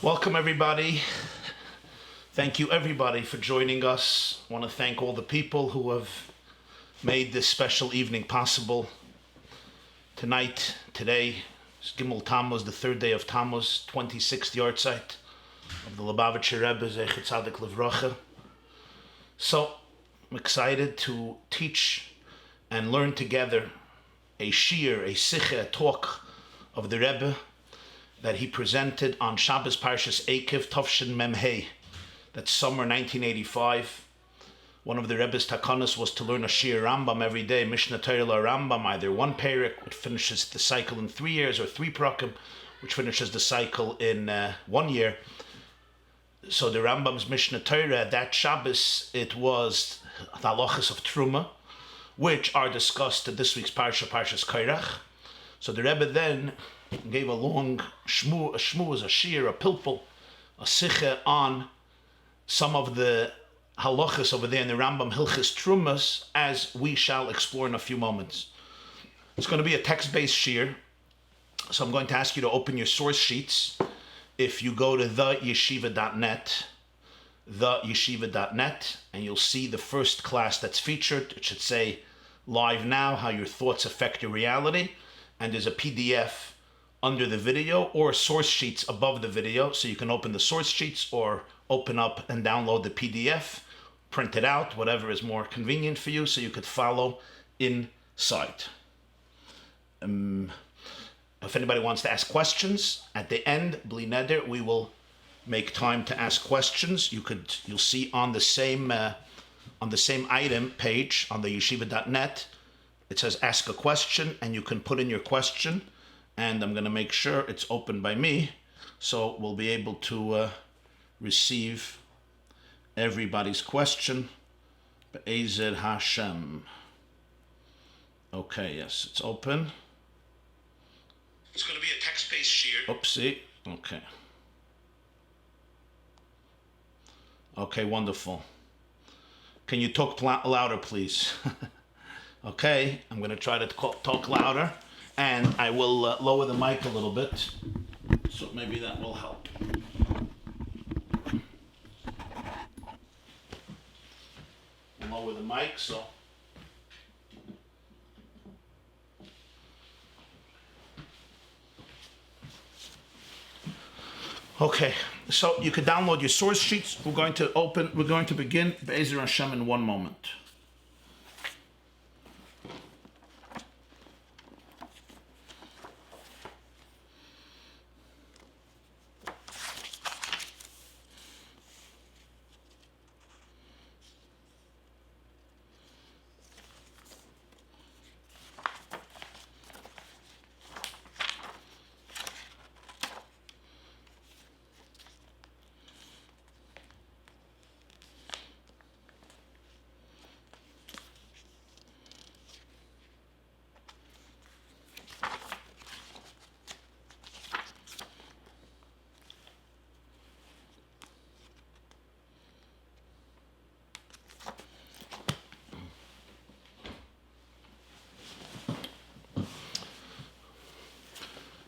Welcome everybody. Thank you everybody for joining us. I want to thank all the people who have made this special evening possible. Today is Gimel Tammuz, the third day of Tammuz, 26th yahrzeit of the Lubavitcher Rebbe, Zecher Tzadik Livracha. So I'm excited to teach and learn together a shiur, a Sicha, a talk of the Rebbe that he presented on Shabbos Parshas Eikev Tavshin Mem Hey. That's summer 1985. One of the Rebbe's takanas was to learn a shiur Rambam every day, Mishnah Torah Rambam, either one perek, which finishes the cycle in 3 years, or three prakim, which finishes the cycle in 1 year. So the Rambam's Mishnah Torah, that Shabbos, it was the halachas of Truma, which are discussed in this week's Parsha, Parshas Korach. So the Rebbe then gave a long shmu, a shiur, a pilpul, a sicha on some of the halachas over there in the Rambam Hilchis Trumas, as we shall explore in a few moments. It's going to be a text-based shiur, so I'm going to ask you to open your source sheets. If you go to theyeshiva.net, and you'll see the first class that's featured. It should say live now, how your thoughts affect your reality, and there's a PDF under the video or source sheets above the video, so you can open the source sheets or open up and download the PDF, print it out, whatever is more convenient for you, so you could follow in sight. If anybody wants to ask questions at the end, bli neder, we will make time to ask questions. You'll see on the same item page on the yeshiva.net, it says ask a question, and you can put in your question, and I'm going to make sure it's open by me, so we'll be able to receive everybody's question. Be'ezer Hashem. Okay, yes, it's open. It's going to be a text-based shiur. Oopsie. Okay. Okay, wonderful. Can you talk louder, please? Okay, I'm going to try to talk louder, and I will lower the mic a little bit, so maybe that will help. Lower the mic, so. Okay, so you can download your source sheets. We're going to begin Be'ezer Hashem in one moment.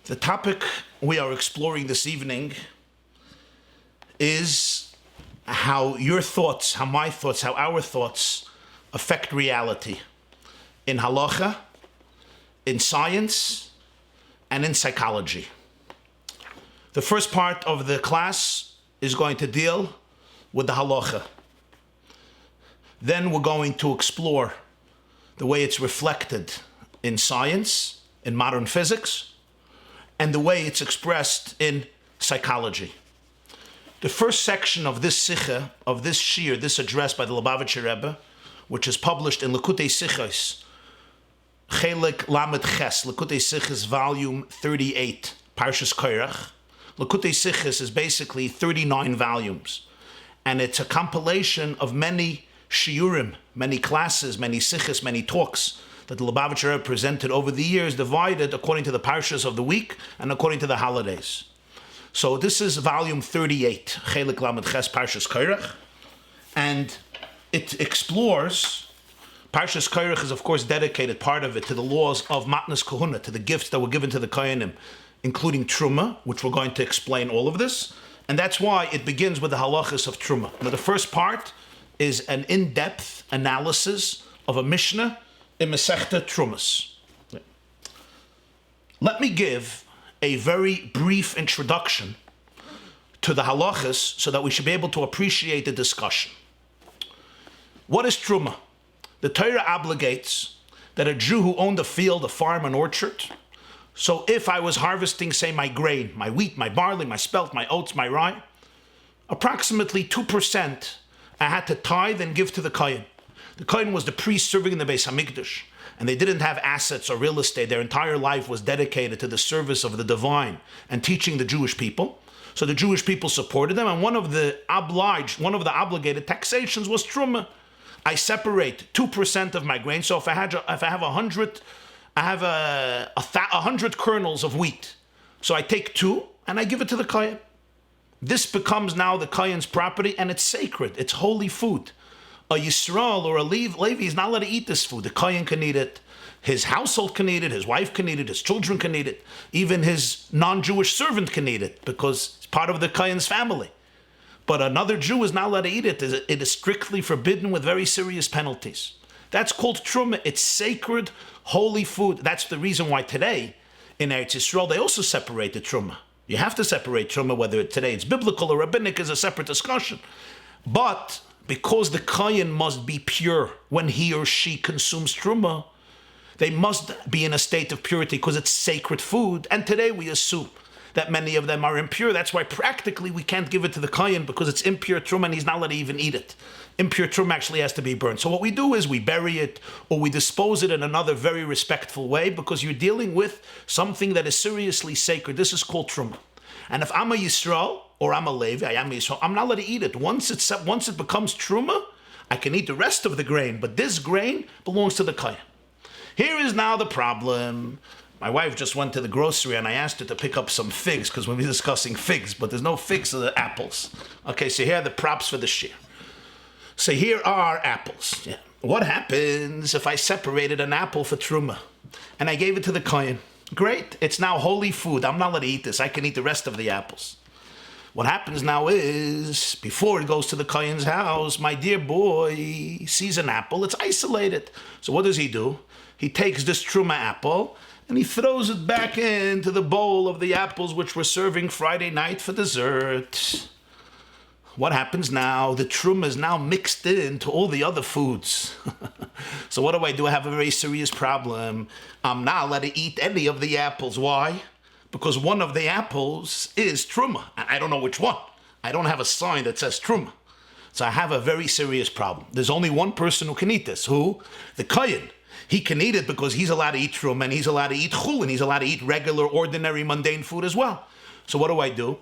The topic we are exploring this evening is how your thoughts, how my thoughts, how our thoughts affect reality in halacha, in science, and in psychology. The first part of the class is going to deal with the halacha. Then we're going to explore the way it's reflected in science, in modern physics, and the way it's expressed in psychology. The first section of this Sicha, of this shiur, this address by the Lubavitcher Rebbe, which is published in Likkutei Sichos, Chelik Lamed Ches, Likkutei Sichos, volume 38, Parshas Korach. Likkutei Sichos is basically 39 volumes, and it's a compilation of many shiurim, many classes, many sichos, many talks that the Lubavitcher Rebbe presented over the years, divided according to the parshas of the week and according to the holidays. So this is volume 38, Chelik Lamed Ches, Parshas Korach, and it explores. Parshas Korach is, of course, dedicated, part of it, to the laws of Matnas Kahuna, to the gifts that were given to the Kohanim, including Truma, which we're going to explain all of this, And that's why it begins with the halachas of Truma. Now, the first part is an in-depth analysis of a Mishnah in Masechta Trumas. Let me give a very brief introduction to the halachas so that we should be able to appreciate the discussion. What is Truma? The Torah obligates that a Jew who owned a field, a farm, an orchard, so if I was harvesting, say, my grain, my wheat, my barley, my spelt, my oats, my rye, approximately 2% I had to tithe and give to the Kohen. The Kohen was the priest serving in the Beis HaMikdash, and they didn't have assets or real estate. Their entire life was dedicated to the service of the divine and teaching the Jewish people. So the Jewish people supported them, and one of the obligated taxations was Truma. I separate 2% of my grain. So if I have 100, I have 100 kernels of wheat. So I take 2 and I give it to the Kohen. This becomes now the Kohen's property, and it's sacred. It's holy food. A Yisrael or a Levi is not allowed to eat this food. The Kohen can eat it. His household can eat it. His wife can eat it. His children can eat it. Even his non-Jewish servant can eat it because it's part of the Kohen's family. But another Jew is not allowed to eat it. It is strictly forbidden with very serious penalties. That's called Truma. It's sacred, holy food. That's the reason why today in Eretz Yisrael they also separate the Truma. You have to separate Truma, whether today it's biblical or rabbinic is a separate discussion. But because the Kohen must be pure when he or she consumes Truma, they must be in a state of purity because it's sacred food. And today we assume that many of them are impure. That's why practically we can't give it to the Kohen because it's impure Truma and he's not allowed to even eat it. Impure Truma actually has to be burned. So what we do is we bury it or we dispose it in another very respectful way because you're dealing with something that is seriously sacred. This is called Truma. And if I'm a Yisrael or I'm a Levi, I am a Yisrael, I'm not allowed to eat it. Once it becomes Truma, I can eat the rest of the grain, but this grain belongs to the Kohen. Here is now the problem. My wife just went to the grocery and I asked her to pick up some figs because we'll be discussing figs, but there's no figs, so the apples. Okay, so here are the props for the shir. So here are apples. Yeah. What happens if I separated an apple for Truma and I gave it to the Kohen? Great, it's now holy food. I'm not allowed to eat this. I can eat the rest of the apples. What happens now is, before it goes to the Kohen's house, my dear boy sees an apple. It's isolated. So what does he do? He takes this Truma apple and he throws it back into the bowl of the apples which we're serving Friday night for dessert. What happens now? The Truma is now mixed into all the other foods. So what do? I have a very serious problem. I'm not allowed to eat any of the apples. Why? Because one of the apples is Truma. I don't know which one. I don't have a sign that says Truma. So I have a very serious problem. There's only one person who can eat this. Who? The Kohen. He can eat it because he's allowed to eat Truma and he's allowed to eat chul and he's allowed to eat regular, ordinary, mundane food as well. So what do?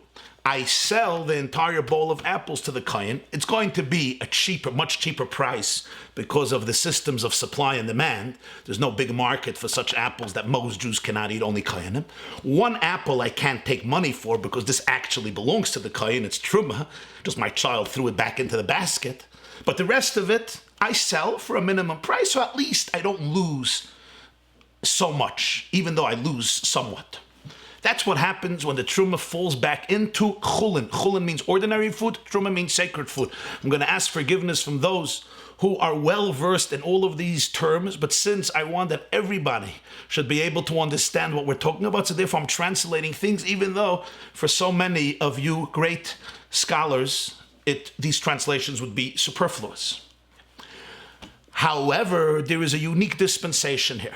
I sell the entire bowl of apples to the Kohen. It's going to be a much cheaper price because of the systems of supply and demand. There's no big market for such apples that most Jews cannot eat, only Kohanim. One apple I can't take money for because this actually belongs to the Kohen. It's Truma. Just my child threw it back into the basket. But the rest of it, I sell for a minimum price, so at least I don't lose so much, even though I lose somewhat. That's what happens when the Truma falls back into chulin. Chulin means ordinary food. Truma means sacred food. I'm going to ask forgiveness from those who are well versed in all of these terms, but since I want that everybody should be able to understand what we're talking about, so therefore I'm translating things, even though for so many of you great scholars, these translations would be superfluous. However, there is a unique dispensation here.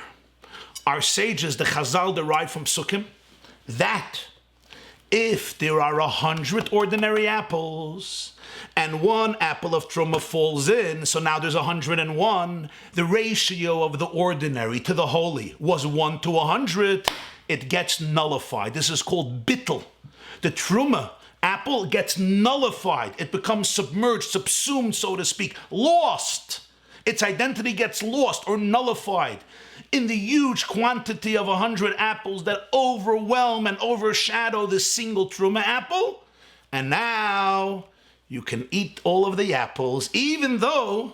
Our sages, the Chazal, derive from Sukkim, that if there are 100 ordinary apples and one apple of Truma falls in, so now there's 101, the ratio of the ordinary to the holy was 1 to 100, it gets nullified. This is called bittul. The Truma apple gets nullified. It becomes submerged, subsumed, so to speak, lost. Its identity gets lost or nullified in the huge quantity of 100 apples that overwhelm and overshadow this single Truma apple. And now you can eat all of the apples, even though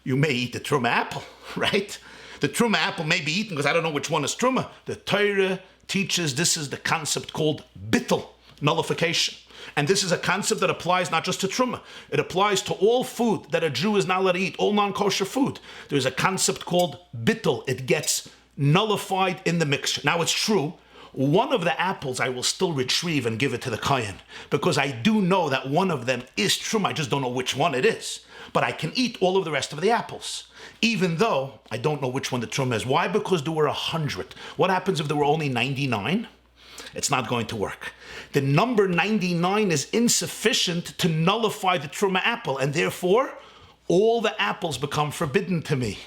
you may eat the Truma apple, right? The Truma apple may be eaten because I don't know which one is Truma. The Torah teaches this is the concept called bittul, nullification. And this is a concept that applies not just to truma. It applies to all food that a Jew is not allowed to eat, all non-kosher food. There's a concept called bittul. It gets nullified in the mixture. Now it's true, one of the apples I will still retrieve and give it to the kohen, because I do know that one of them is truma. I just don't know which one it is. But I can eat all of the rest of the apples, even though I don't know which one the truma is. Why? Because there were 100. What happens if there were only 99? It's not going to work. The number 99 is insufficient to nullify the truma apple, and therefore all the apples become forbidden to me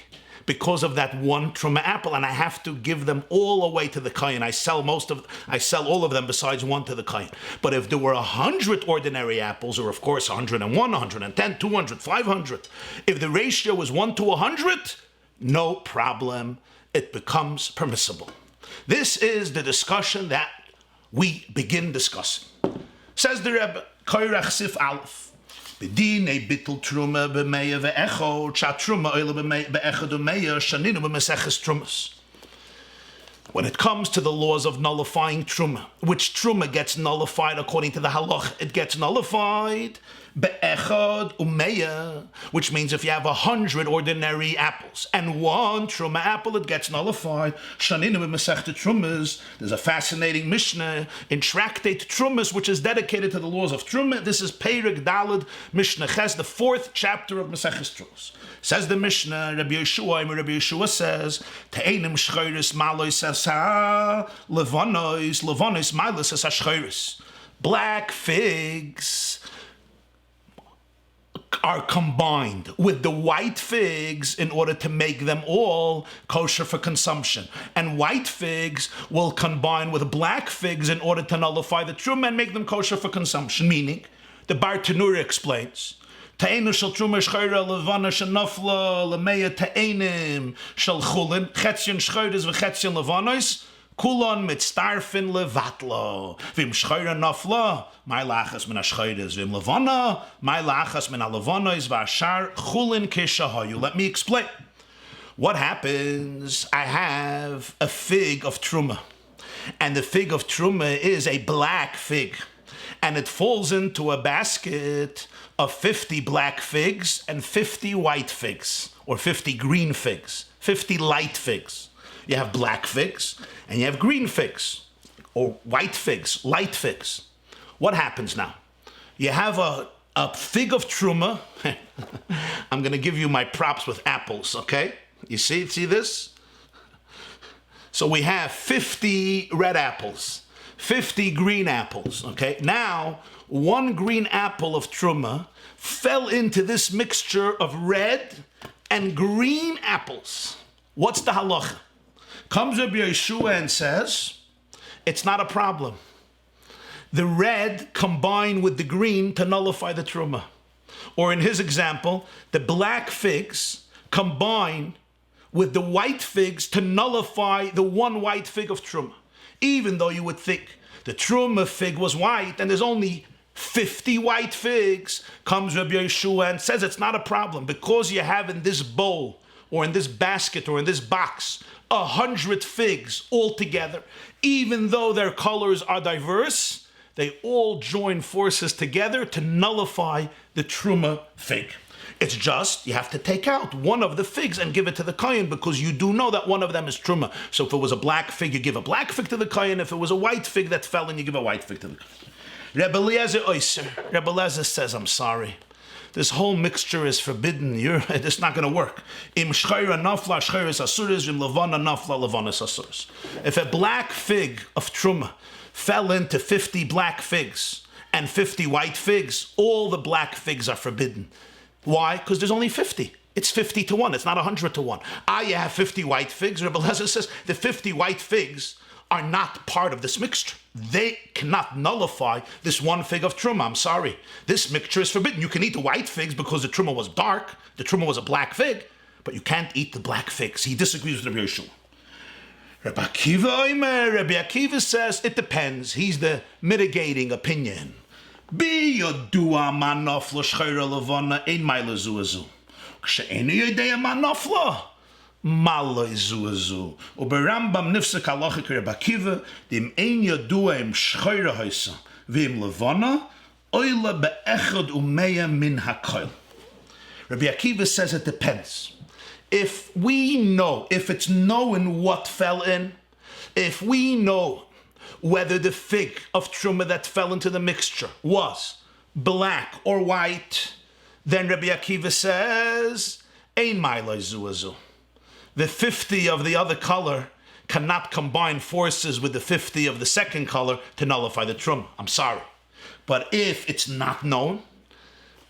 because of that one truma apple, and I have to give them all away to the kohen. I sell all of them besides one to the kohen. But if there were 100 ordinary apples, or of course 101, 110, 200, 500, if the ratio was 1 to 100, no problem. It becomes permissible. This is the discussion that we begin discussing. Says the Rebbe, Korach Sif Aleph. B'dinei bittul truma b'meya ve'echod, shat truma oile be'echod u'meya, shaninu b'meseches trumas. When it comes to the laws of nullifying truma, which truma gets nullified according to the halacha, it gets nullified be'echod u'meya, which means if you have 100 ordinary apples and one truma apple, it gets nullified. Shaninu b'mesechta trumas. There's a fascinating Mishnah in Tractate Trumas, which is dedicated to the laws of truma. This is Perek Daled Mishnah Ches, the 4th chapter of Meseches Trumas. Says the Mishnah, Rabbi Yeshua says, Te'enim shchoris malois asa levonois malos asa shchoris. Black figs are combined with the white figs in order to make them all kosher for consumption. And white figs will combine with black figs in order to nullify the truma and make them kosher for consumption. Meaning, the Bar Tanura explains, Ta'enu shel truma shchoira levana shenafla lemeya ta'enim shel chulin chetzion shchoides v'chetzion levanos kulon mitztarfin levatlo v'im shchoira nafla my lachas min ashchoides v'im levana my lachas min alevanos v'ashar chulin kishahayu. Let me explain. What happens? I have a fig of truma, and the fig of truma is a black fig, and it falls into a basket of 50 black figs and 50 white figs, or 50 green figs, 50 light figs. You have black figs and you have green figs, or white figs, light figs. What happens now? You have a fig of truma. I'm going to give you my props with apples, okay? You see this? So we have 50 red apples, 50 green apples, okay? Now, one green apple of truma fell into this mixture of red and green apples. What's the halacha? Comes Rabbi Yeshua and says, it's not a problem. The red combined with the green to nullify the truma. Or in his example, the black figs combine with the white figs to nullify the one white fig of truma. Even though you would think the truma fig was white and there's only 50 white figs, comes Rabbi Yeshua and says it's not a problem, because you have in this bowl or in this basket or in this box 100 figs all together. Even though their colors are diverse, they all join forces together to nullify the truma fig. It's just, you have to take out one of the figs and give it to the kohen, because you do know that one of them is truma. So if it was a black fig, you give a black fig to the kohen. If it was a white fig that fell in, you give a white fig to the kohen. Rebbe Eliezer says, I'm sorry. This whole mixture is forbidden. It's not going to work. Im shchoira nafla shchoiris asuris, im levana nafla levanas asuris. If a black fig of truma fell into 50 black figs and 50 white figs, all the black figs are forbidden. Why? Because there's only 50. It's 50 to 1. It's not 100 to 1. You have 50 white figs. Rebbe Eliezer says the 50 white figs are not part of this mixture. They cannot nullify this one fig of truma. I'm sorry. This mixture is forbidden. You can eat the white figs because the truma was dark. The truma was a black fig, but you can't eat the black figs. He disagrees with Rabbi Yeshua. Rabbi Akiva says it depends. He's the mitigating opinion. Bi yodua man nafla shchoira levana ein ma'ila zu azu. K'she'enu yodea man nafla maloi zu azu. Uberambam nifsek halacha Rabbi Akiva dim ein yodua im shchoira hoisa v'im levana Oila be'echad umeya min hakoil. Rabbi Akiva says it depends. If we know, if it's known what fell in, if we know whether the fig of truma that fell into the mixture was black or white, then Rabbi Akiva says, Ein mailoi zuazu. The 50 of the other color cannot combine forces with the 50 of the second color to nullify the truma. I'm sorry. But if it's not known,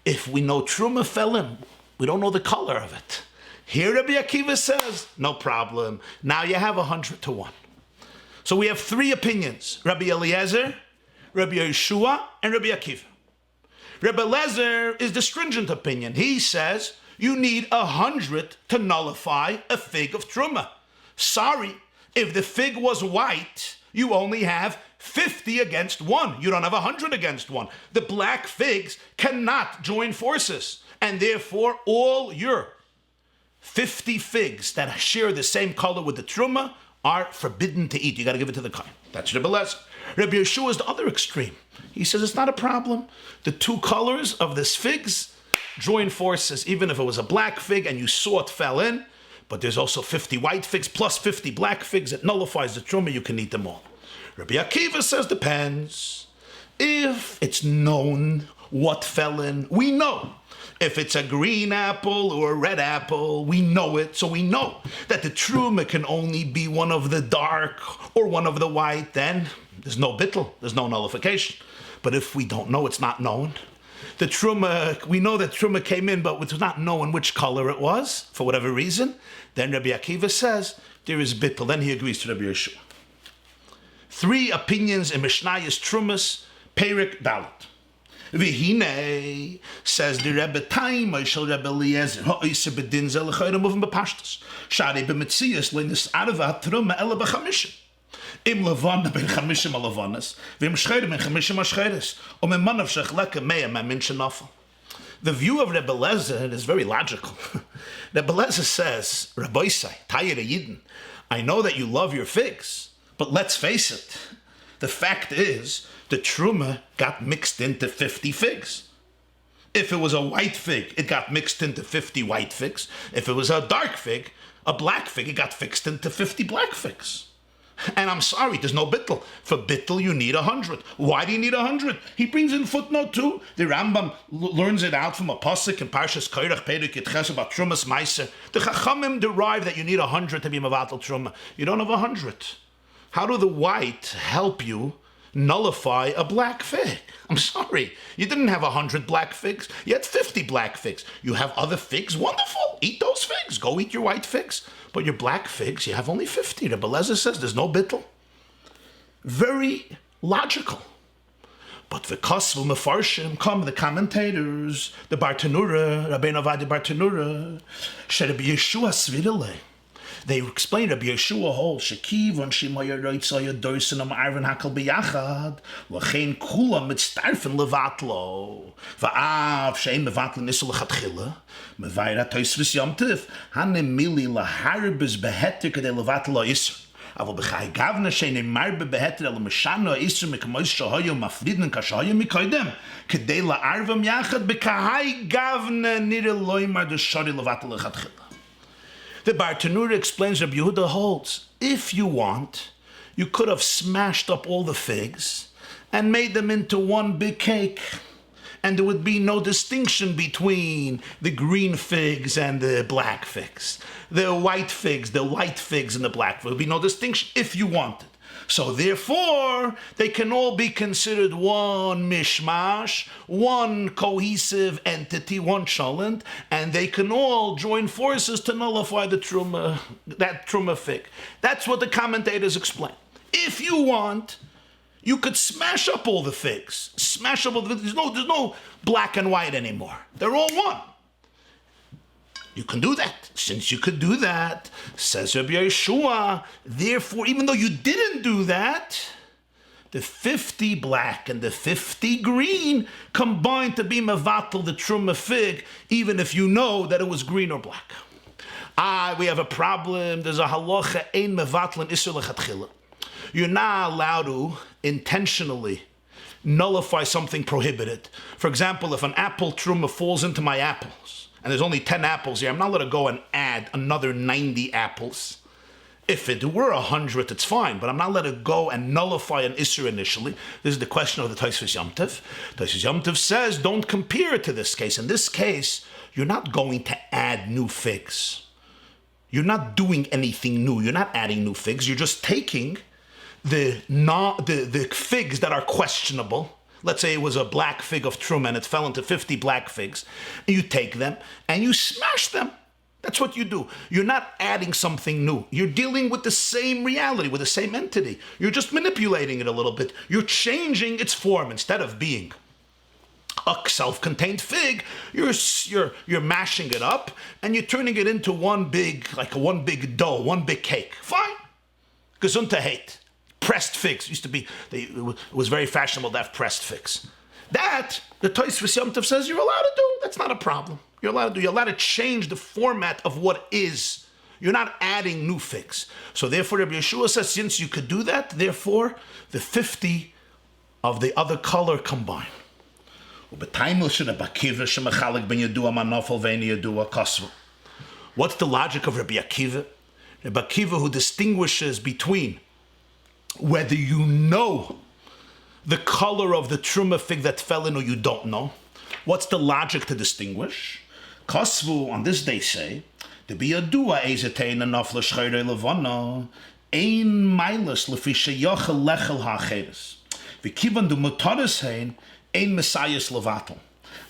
if we know truma fell in, we don't know the color of it. Here Rabbi Akiva says, no problem. Now you have 100 to 1. So we have three opinions: Rabbi Eliezer, Rabbi Yeshua, and Rabbi Akiva. Rabbi Eliezer is the stringent opinion. He says you need 100 to nullify a fig of truma. Sorry, if the fig was white, you only have 50 against 1. You don't have 100 against 1. The black figs cannot join forces, and therefore all your 50 figs that share the same color with the truma are forbidden to eat. You got to give it to the kohen. That's Rabbi Eliezer. Rabbi Yeshua is the other extreme. He says it's not a problem. The two colors of this figs join forces, even if it was a black fig and you saw it fell in, but there's also 50 white figs plus 50 black figs. It nullifies the truma. You can eat them all. Rabbi Akiva says depends. If it's known what fell in, we know. If it's a green apple or a red apple, we know it. So we know that the truma can only be one of the dark or one of the white. Then there's no bittul, there's no nullification. But if we don't know, it's not known. The truma, we know that truma came in, but it's not known which color it was, for whatever reason. Then Rabbi Akiva says there is bittul. Then he agrees to Rabbi Yeshua. Three opinions in Mishnayos Trumas, Perik Dalet. V'hinei, says the Rebbe Taim, Oishel Rebbe Eliezer, ha'oise bedin zel l'chayra moving b'pashtus. Shari b'metzias le'nis arva truma ele b'chamishim. Im levon ben chamishim alevonas, v'im shchayra ben chamishim ashchayres, o men manav shechleke meya min shenafel. The view of Rebbe Eliezer is very logical. Rebbe Eliezer says, Rabbi YY, Tayir Yidin, I know that you love your figs, but let's face it, the fact is, the truma got mixed into 50 figs. If it was a white fig, it got mixed into 50 white figs. If it was a dark fig, a black fig, it got mixed into 50 black figs. And I'm sorry, there's no bittul. For bittul, you need 100. Why do you need 100? He brings in footnote 2. The Rambam learns it out from a pasuk in Parshas Korach, Perek Yitches, about Trumas Meiser. The Chachamim derive that you need 100 to be Mavatal Truma. You don't have 100. How do the white help you nullify a black fig? I'm sorry, you didn't have 100 black figs, you had 50 black figs. You have other figs, wonderful, eat those figs, go eat your white figs. But your black figs, you have only 50. Rebbe Eliezer says there's no bittul. Very logical. But the Kosvu Mefarshim come, the commentators, the Bartanura, Rabbeinu Avadi Bartanura, Rabbi Yeshua Svidele. They explain Rabbi Yeshua whole Shekiv on Shimoya Roitzoya Dorsin Am Arvin Hakal Biyachad Lachein Kula Mitztarfen Levatlo Va'av Shein Mevatlo Nisul Lechatchila Mevaira Toisvis Yom Tiv Hanem Mili Laharbis Beheter Kede Levatlo Isr Aber Bechai Gavna Shein Marbe Beheter El Meshano Isr Mekamois Shahoyo Mafridin Kashahoyo Mikoidem Kede La'arvam Yachad Bekahai Gavna Nire Loimar Dushari Levatlo Lechatchila. The Bartanura explains, Rabbi Yehuda holds, if you want, you could have smashed up all the figs and made them into one big cake. And there would be no distinction between the green figs and the black figs. The white figs, the light figs and the black figs. There would be no distinction if you wanted. So therefore, they can all be considered one mishmash, one cohesive entity, one sholent, and they can all join forces to nullify the truma, that truma fig. That's what the commentators explain. If you want, you could smash up all the figs. Smash up all the figs. There's no black and white anymore. They're all one. You can do that. Since you could do that, says Rabbi Yeshua, therefore, even though you didn't do that, the 50 black and the 50 green combined to be mevatel the truma fig, even if you know that it was green or black. We have a problem. There's a halacha, ein mevatel and isur lechatchila. You're not allowed to intentionally nullify something prohibited. For example, if an apple truma falls into my apples, and there's only 10 apples here, I'm not allowed to go and add another 90 apples. If it were 100, it's fine, but I'm not allowed to go and nullify an Isser initially. This is the question of the Tosfos Yom Tov. Tosfos Yom Tov says, don't compare it to this case. In this case, you're not going to add new figs. You're not doing anything new. You're not adding new figs. You're just taking the figs that are questionable. Let's say it was a black fig of Truma and it fell into 50 black figs. And you take them and you smash them. That's what you do. You're not adding something new. You're dealing with the same reality, with the same entity. You're just manipulating it a little bit. You're changing its form. Instead of being a self-contained fig, you're mashing it up and you're turning it into one big dough, one big cake. Fine. Gesundheit. Pressed figs. It was very fashionable to have pressed figs. That, the Tosfos Yom Tov says you're allowed to do. That's not a problem. You're allowed to do. You're allowed to change the format of what is. You're not adding new figs. So therefore, Rabbi Yeshua says, since you could do that, therefore, the 50 of the other color combine. What's the logic of Rabbi Akiva? Rabbi Akiva, who distinguishes between whether you know the color of the truma fig that fell in or you don't know. What's the logic to distinguish? Kosvu, on this they say, to be a dua ezetein enough l'shchayre levana, ein milas lefisha yochel lechel ha'cheres. V'kivan du mutaris hein, ein messias levatel.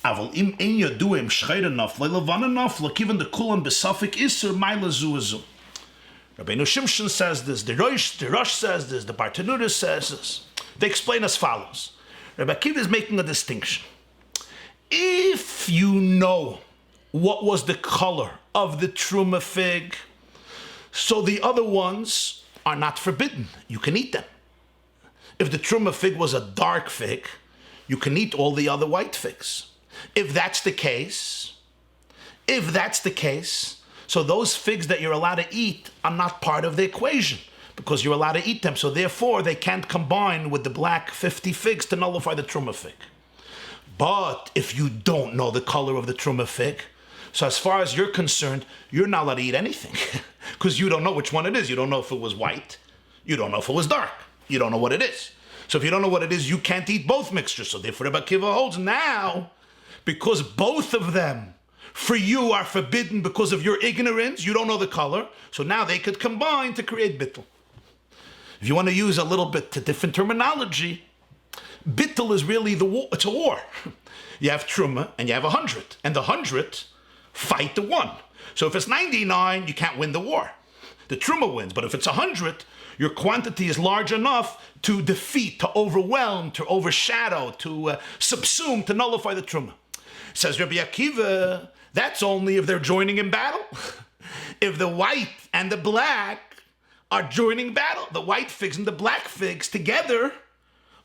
Aval im ein yadua im shchayre enough, levana enough, l'kivan du kulan besafik iser milas zuazu. Rabbeinu Shimshon says this, the Rosh says this, the Bartanura says this. They explain as follows. Rabbi Akiva is making a distinction. If you know what was the color of the truma fig, so the other ones are not forbidden. You can eat them. If the truma fig was a dark fig, you can eat all the other white figs. If that's the case, so those figs that you're allowed to eat are not part of the equation because you're allowed to eat them. So therefore, they can't combine with the black 50 figs to nullify the truma fig. But if you don't know the color of the truma fig, so as far as you're concerned, you're not allowed to eat anything because you don't know which one it is. You don't know if it was white. You don't know if it was dark. You don't know what it is. So if you don't know what it is, you can't eat both mixtures. So therefore, Rabbi Akiva holds now, because both of them for you are forbidden because of your ignorance, you don't know the color, so now they could combine to create bittul. If you want to use a little bit different terminology, bittul is really it's a war. You have truma and you have 100, and the 100 fight the 1. So if it's 99, you can't win the war. The truma wins, but if it's 100, your quantity is large enough to defeat, to overwhelm, to overshadow, to subsume, to nullify the truma. Says Rabbi Akiva, that's only if they're joining in battle. If the white and the black are joining battle, the white figs and the black figs together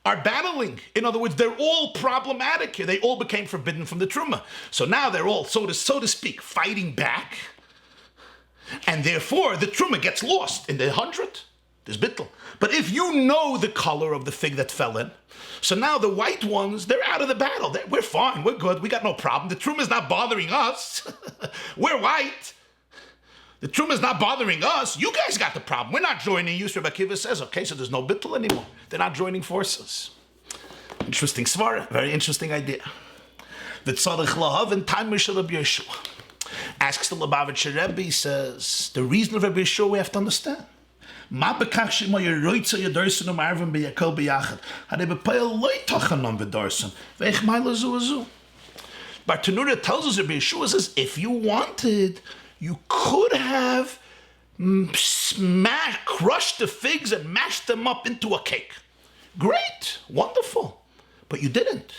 are battling. In other words, they're all problematic here. They all became forbidden from the truma. So now they're all, so to speak, fighting back. And therefore, the truma gets lost in the 100. There's bittul. But if you know the color of the fig that fell in, so now the white ones, they're out of the battle. We're fine. We're good. We got no problem. The truma is not bothering us. We're white. The truma is not bothering us. You guys got the problem. We're not joining you. So Rabbi Akiva says, okay, so there's no bittul anymore. They're not joining forces. Interesting svara. Very interesting idea. The tzarich lahav in time of Rabbi Yeshua. Asks the Lubavitcher Rebbe, he says, the reason of Rabbi Yeshua we have to understand. Ma bekach shema yeroitza yedorsen umarvim beyakol beyachad. Hade bepeil loy tochanon bedorsen. Veich maila zu azu. Bartanura tells us, Rabbi Yeshua says, if you wanted, you could have crushed the figs and mashed them up into a cake. Great, wonderful. But you didn't.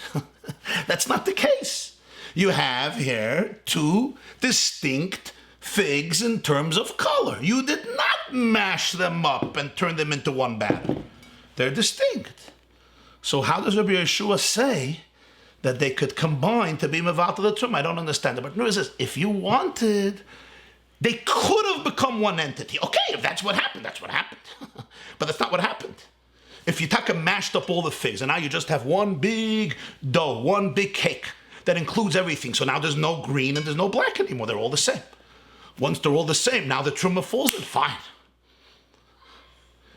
That's not the case. You have here two distinct figs in terms of color. You did not mash them up and turn them into one batter. They're distinct. So how does Rabbi Yeshua say that they could combine to be mevatel the truma? I don't understand it. But Rabbi says, if you wanted, they could have become one entity. Okay, if that's what happened, that's what happened. But that's not what happened. If you take and mashed up all the figs, and now you just have one big dough, one big cake that includes everything. So now there's no green and there's no black anymore. They're all the same. Once they're all the same, now the truma falls in, fine.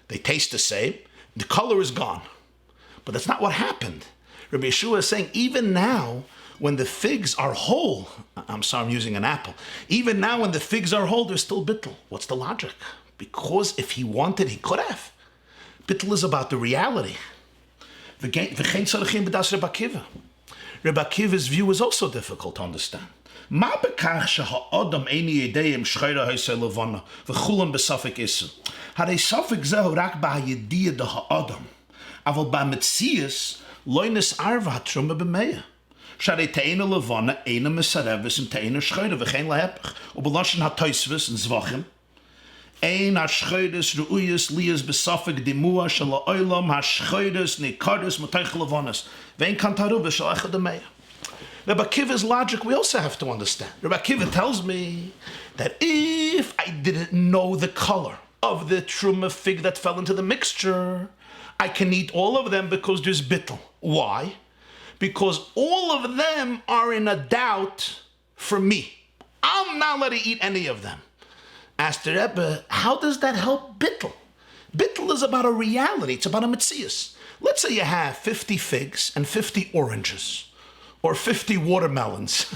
They taste the same. The color is gone. But that's not what happened. Rabbi Yeshua is saying, even now, when the figs are whole, I'm sorry, I'm using an apple. Even now, when the figs are whole, they're still bittul. What's the logic? Because if he wanted, he could have. Bittul is about the reality. Rabbi Akiva's view is also difficult to understand. מה בכך שהאדם איני יודע אם שחורה היסה לבנה וכולם בספק איסו? הרי ספק זהו רק בהידיע דהאדם, אבל במציאס לא נסער והתרומה במאה. שהרי תאינה לבנה אינה מסרבס עם תאינה שחורה וכן להפך, ובלשון התוספות וזבחים, אין השחורס ראויס ליאס בספק דימוע של העולם השחורס ניקרס מתוך לבנס, ואין כאן תרובה של אחד המאה. Rabbi Akiva's logic we also have to understand. Rabbi Akiva tells me that if I didn't know the color of the truma fig that fell into the mixture, I can eat all of them because there's bittul. Why? Because all of them are in a doubt for me. I'm not allowed to eat any of them. Asked the Rebbe, how does that help bittul? Bittul is about a reality. It's about a metzius. Let's say you have 50 figs and 50 oranges, or 50 watermelons,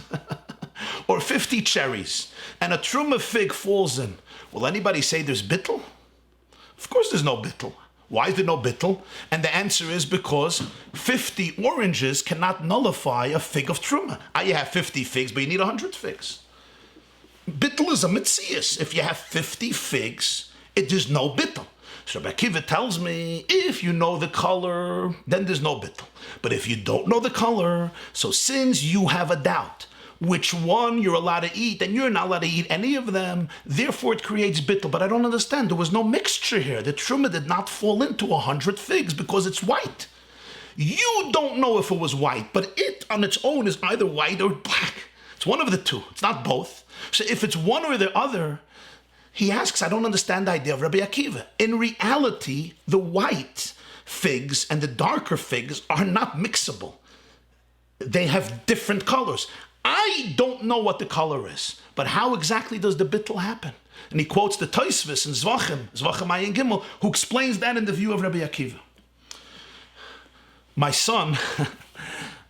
or 50 cherries, and a truma fig falls in. Will anybody say there's bittul? Of course there's no bittul. Why is there no bittul? And the answer is because 50 oranges cannot nullify a fig of truma. You have 50 figs, but you need 100 figs. Bittul is a metzius. If you have 50 figs, there's no bittul. So Rabbi Akiva tells me, if you know the color, then there's no bittul. But if you don't know the color, so since you have a doubt which one you're allowed to eat, and you're not allowed to eat any of them, therefore it creates bittul. But I don't understand. There was no mixture here. The truma did not fall into 100 figs because it's white. You don't know if it was white, but it on its own is either white or black. It's one of the two. It's not both. So if it's one or the other, he asks, I don't understand the idea of Rabbi Akiva. In reality, the white figs and the darker figs are not mixable. They have different colors. I don't know what the color is, but how exactly does the bittul happen? And he quotes the Tosfos and Zvachim Ayin Gimel, who explains that in the view of Rabbi Akiva. My son,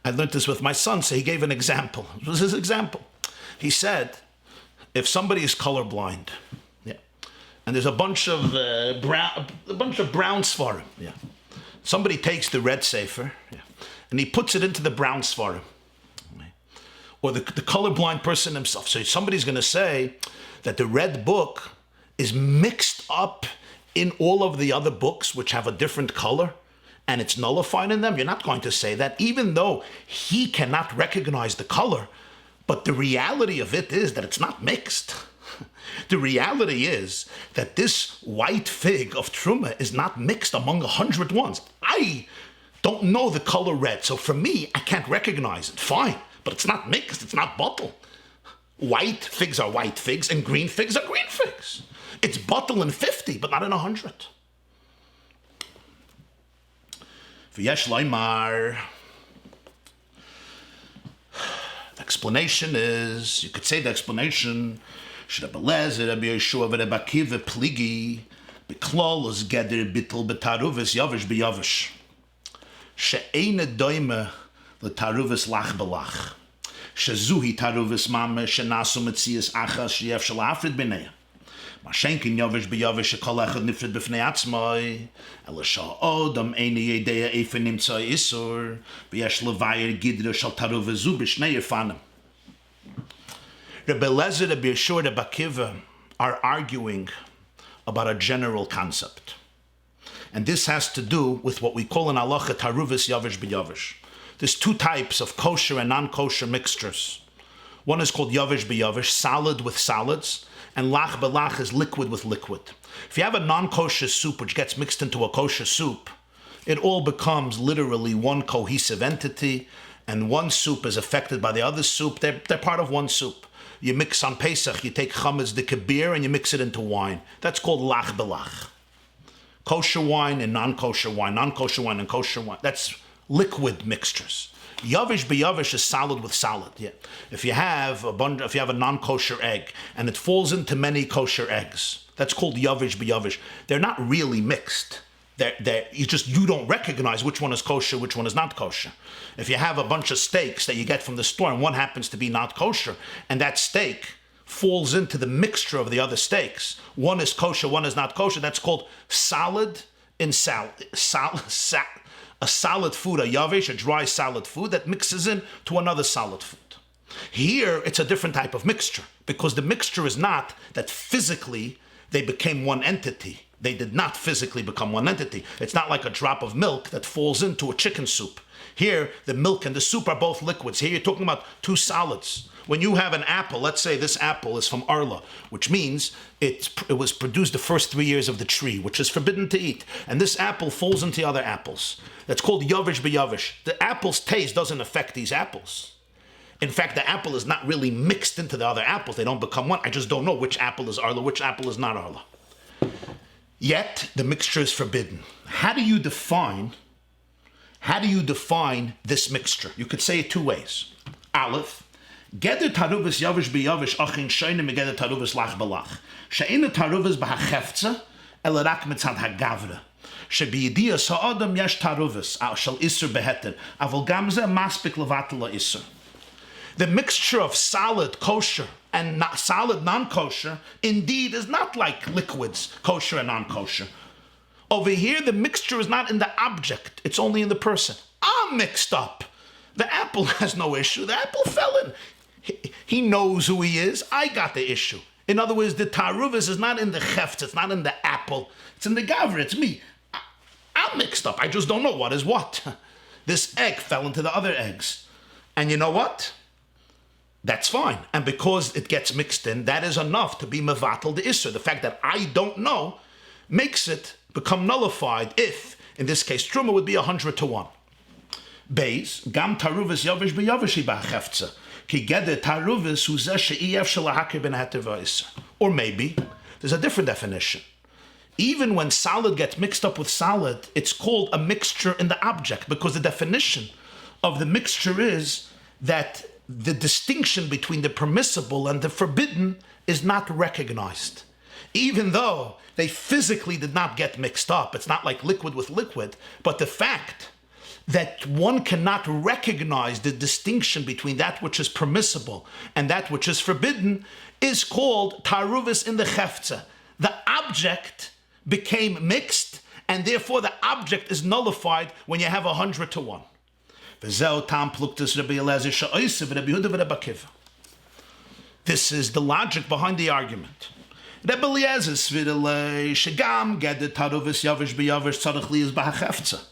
I learned this with my son, so he gave an example. It was his example. He said, if somebody is colorblind, and there's a bunch of brown svarim. Yeah. Somebody takes the red sefer, and he puts it into the brown svarim, or the colorblind person himself. So somebody's going to say that the red book is mixed up in all of the other books which have a different color, and it's nullified in them. You're not going to say that, even though he cannot recognize the color. But the reality of it is that it's not mixed. The reality is that this white fig of truma is not mixed among 100 ones. I don't know the color red, so for me, I can't recognize it. Fine, but it's not mixed, it's not bottle. White figs are white figs, and green figs are green figs. It's bottle in 50, but not in 100. V'yesh loymar. The explanation is, you could say the explanation, Rabbi Lezer, Rabbi Yeshua, Rabbi Akiva, Pligi, Beklol is geder bittul betaruvis yavish beyavish. She'ena doime letaruvis lach belach. She'zuhi taruvis mame she'nasu metzias achas she'yev shel afrid b'neya. Mashenkin yavish beyavish she'kol echad nifrid b'fnei atzmai. Ela sha'odam eini yedea efe nimtza isur. V'yesh levayir gidra shel taruvis zu b'shnei yifanim. Rabbi Lezer, Rabbi Yeshua, Rabbi Akiva are arguing about a general concept. And this has to do with what we call in Halacha taruvis yavish b'yavish. There's two types of kosher and non-kosher mixtures. One is called yavish b'yavish, solid with solids, and lach b'lach is liquid with liquid. If you have a non-kosher soup which gets mixed into a kosher soup, it all becomes literally one cohesive entity, and one soup is affected by the other soup. They're part of one soup. You mix on Pesach, you take chametz de kabir and you mix it into wine. That's called lach belach. Kosher wine and non-kosher wine, non-kosher wine and kosher wine. That's liquid mixtures. Yavish b'yavish is solid with solid. Yeah. If you have a non-kosher egg and it falls into many kosher eggs, that's called yavish b'yavish. They're not really mixed. You don't recognize which one is kosher, which one is not kosher. If you have a bunch of steaks that you get from the store and one happens to be not kosher, and that steak falls into the mixture of the other steaks, one is kosher, one is not kosher, that's called solid in salad. A solid food, a yavish, a dry solid food that mixes in to another solid food. Here, it's a different type of mixture, because the mixture is not that physically they became one entity. They did not physically become one entity. It's not like a drop of milk that falls into a chicken soup. Here, the milk and the soup are both liquids. Here, you're talking about two solids. When you have an apple, let's say this apple is from Arla, which means it was produced the first 3 years of the tree, which is forbidden to eat. And this apple falls into other apples. That's called yavish b'yavish. The apple's taste doesn't affect these apples. In fact, the apple is not really mixed into the other apples. They don't become one. I just don't know which apple is Arla, which apple is not Arla. Yet, the mixture is forbidden. How do you define this mixture? You could say it two ways. Aleph, Geder taruvas yavish b'yavish achin shoyne megeder taruvas lach balach. She'ena taruvas b'hachefze el rak mitzad hagavra. She'biyidiyas ha'adam yesh taruvas shel isur beheter avol gamze maspik levatel isur. The mixture of solid kosher and solid non-kosher indeed is not like liquids, kosher and non-kosher. Over here, the mixture is not in the object, it's only in the person. I'm mixed up. The apple has no issue. The apple fell in. He knows who he is. I got the issue. In other words, the taruvas is not in the chefts, it's not in the apple. It's in the gavra, it's me. I'm mixed up. I just don't know what is what. This egg fell into the other eggs. And you know what? That's fine. And because it gets mixed in, that is enough to be mevatel the isser. The fact that I don't know makes it become nullified if, in this case, truma would be 100 to 1. Beis, gam taruvas yavish b'yavish b'achefze. Ki geder taruvas hu zeh she'iyef shelahakir ben heter v'isser. Or maybe, there's a different definition. Even when solid gets mixed up with solid, it's called a mixture in the object, because the definition of the mixture is that the distinction between the permissible and the forbidden is not recognized. Even though they physically did not get mixed up, it's not like liquid with liquid, but the fact that one cannot recognize the distinction between that which is permissible and that which is forbidden is called taruvis in the chefze. The object became mixed, and therefore the object is nullified when you have 100 to 1. This is the logic behind the argument. Rebbe Eliezer svirele shegam geder taruvis yavish b'yavish tzarich liyas b'hachefze.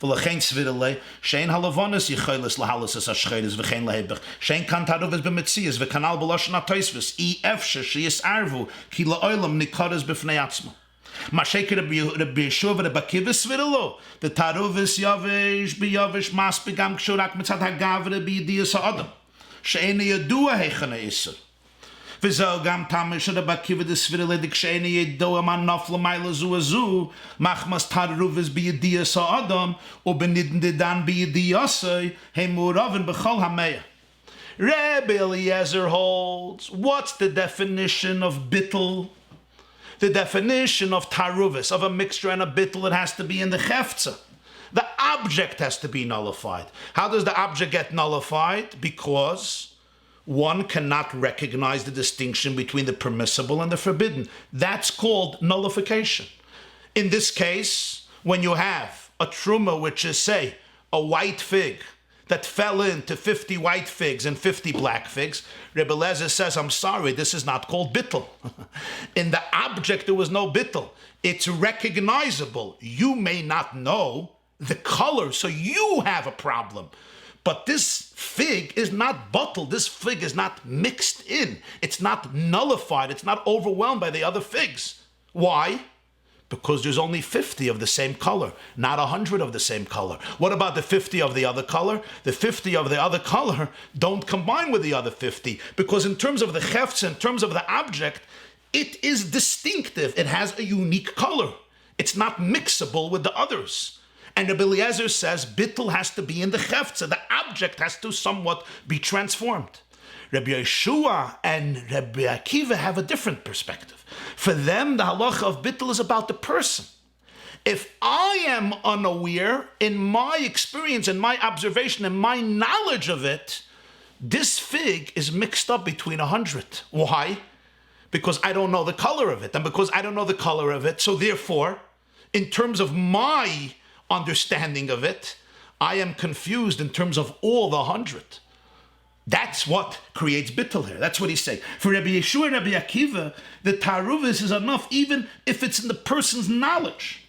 V'lechein svirele shein halavonis yicholis lahalis hashcheres v'chein lehebech shein kan taruvis b'metzias v'kanal b'loshen hatoisvis efshe sheyis arvu ki la'olam nikares b'fnei atzma. Masheke Rabbi Yeshua v'Rebbe Akiva svirelo the taruvis yavish b'yavish mas begam kshurak mitzad hagavre b'yidiyas ha'adam she'ena yadua heichana isur. V'zeh gam tamish Rebbe Akiva the svirele dikshe'ena yadua man nafla mayla zu azu machmas taruvis b'yidiyas ha'adam or b'nidindidan b'yidiyasai he'muravin b'chol hameya. Rebbe Eliezer holds, what's the definition of bittul? The definition of taruvis, of a mixture and a bittul, it has to be in the chefza. The object has to be nullified. How does the object get nullified? Because one cannot recognize the distinction between the permissible and the forbidden. That's called nullification. In this case, when you have a truma, which is, say, a white fig, that fell into 50 white figs and 50 black figs, Rebbe Eliezer says, I'm sorry, this is not called bittul. In the object, there was no bittul. It's recognizable. You may not know the color, so you have a problem. But this fig is not bottled. This fig is not mixed in. It's not nullified. It's not overwhelmed by the other figs. Why? Because there's only 50 of the same color, not 100 of the same color. What about the 50 of the other color? The 50 of the other color don't combine with the other 50, because in terms of the chefts, in terms of the object, it is distinctive. It has a unique color. It's not mixable with the others. And Rabbi Eliezer says bittul has to be in the cheftza. The object has to somewhat be transformed. Rabbi Yeshua and Rabbi Akiva have a different perspective. For them, the halacha of bittul is about the person. If I am unaware, in my experience, in my observation, in my knowledge of it, this fig is mixed up between 100. Why? Because I don't know the color of it. And because I don't know the color of it, so therefore, in terms of my understanding of it, I am confused in terms of all the 100. That's what creates bittul here. That's what he's saying. For Rabbi Yeshua and Rabbi Akiva, the taruvis is enough even if it's in the person's knowledge.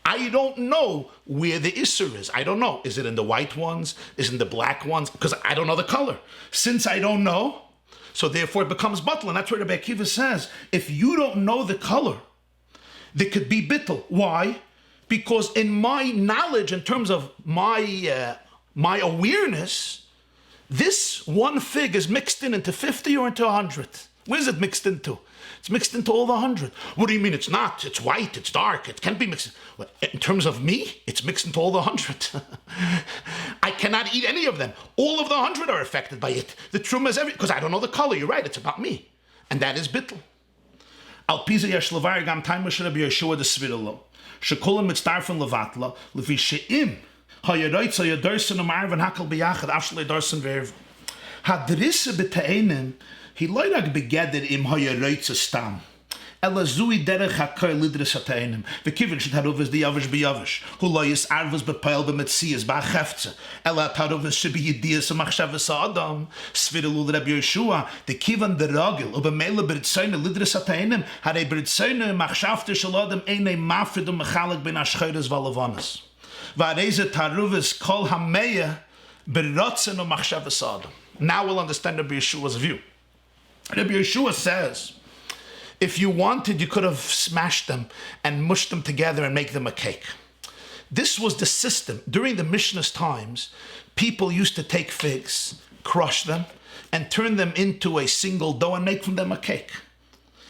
I don't know where the Isser is. I don't know. Is it in the white ones? Is it in the black ones? Because I don't know the color. Since I don't know, so therefore it becomes bittul. And that's what Rabbi Akiva says. If you don't know the color, there could be bittul. Why? Because in my knowledge, in terms of my awareness, this one fig is mixed into 50 or into 100. Where is it mixed into? It's mixed into all the 100. What do you mean it's not? It's white, it's dark, it can't be mixed. Well, in terms of me, it's mixed into all the 100. I cannot eat any of them. All of the 100 are affected by it. The truma is because I don't know the color. You're right, it's about me. And that is bittul. Al piza yesh levar gam time Rabbi Yeshua the Svirilo. Shekulam mitzdarfen levatla levi she'im hayaroitz hayadarsen umar van hakel biyachad afshle darsen verv. Hadrisse beteinim he loyrag begeder im hayaroitz stam. Ela zui derech hakar lidres hateinim. V'kivin should haruvis the yavish biyavish. Hu loyis arvus bepeil b'metzias ba'chefze. Ela taruvis should be yidiyas amachshavas adam. Svirelu Rabbi Yeshua the kivan the ragil ubemele b'ritzoyne lidres hateinim hare b'ritzoyne machshavte shaladam eine mafridum mechalek ben ashcheres valavanas. V'areze taruvis kol hameya b'rotzen umachshavas adam. Now we'll understand Rabbi Yeshua's view. Rabbi Yeshua says, if you wanted, you could have smashed them and mushed them together and make them a cake. This was the system. During the Mishnah's times, people used to take figs, crush them, and turn them into a single dough and make from them a cake.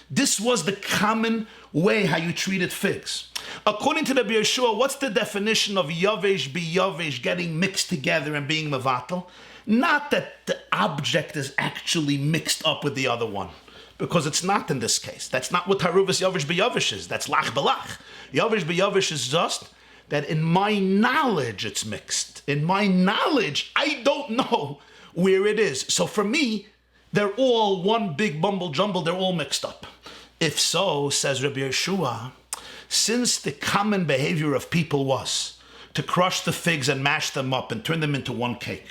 This was the common way how you treated figs. According to Rabbi Yeshua, what's the definition of yavesh biyavesh, getting mixed together and being mevatel? Not that the object is actually mixed up with the other one, because it's not in this case. That's not what Haruvas Yavish B'Yavish is. That's Lach B'Lach. Yavish B'Yavish is just that in my knowledge it's mixed. In my knowledge, I don't know where it is. So for me, they're all one big bumble jumble. They're all mixed up. If so, says Rabbi Yeshua, since the common behavior of people was to crush the figs and mash them up and turn them into one cake,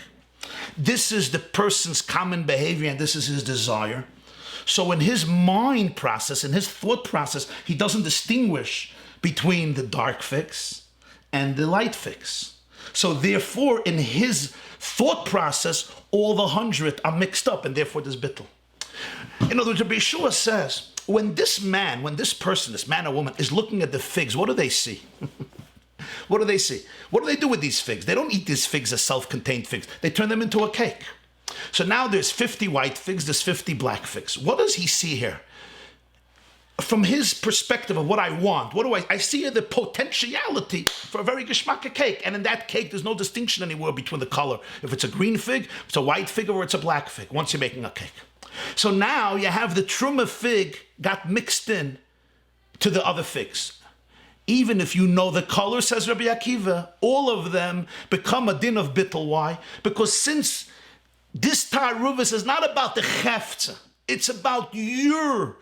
this is the person's common behavior and this is his desire. So in his mind process, in his thought process, he doesn't distinguish between the dark figs and the light figs. So therefore, in his thought process, all the 100 are mixed up and therefore there's bittul. In other words, Rabbi Yeshua says, when this man or woman is looking at the figs, what do they see? What do they see? What do they do with these figs? They don't eat these figs as self-contained figs. They turn them into a cake. So now there's 50 white figs, there's 50 black figs. What does he see here? From his perspective of what I want, what do I see here the potentiality for a very geschmacka cake. And in that cake, there's no distinction anywhere between the color. If it's a green fig, it's a white fig, or it's a black fig, once you're making a cake. So now you have the truma fig got mixed in to the other figs. Even if you know the color, says Rabbi Akiva, all of them become a din of bittul. Why? Because since this ta'aruvus is not about the cheftza, it's about your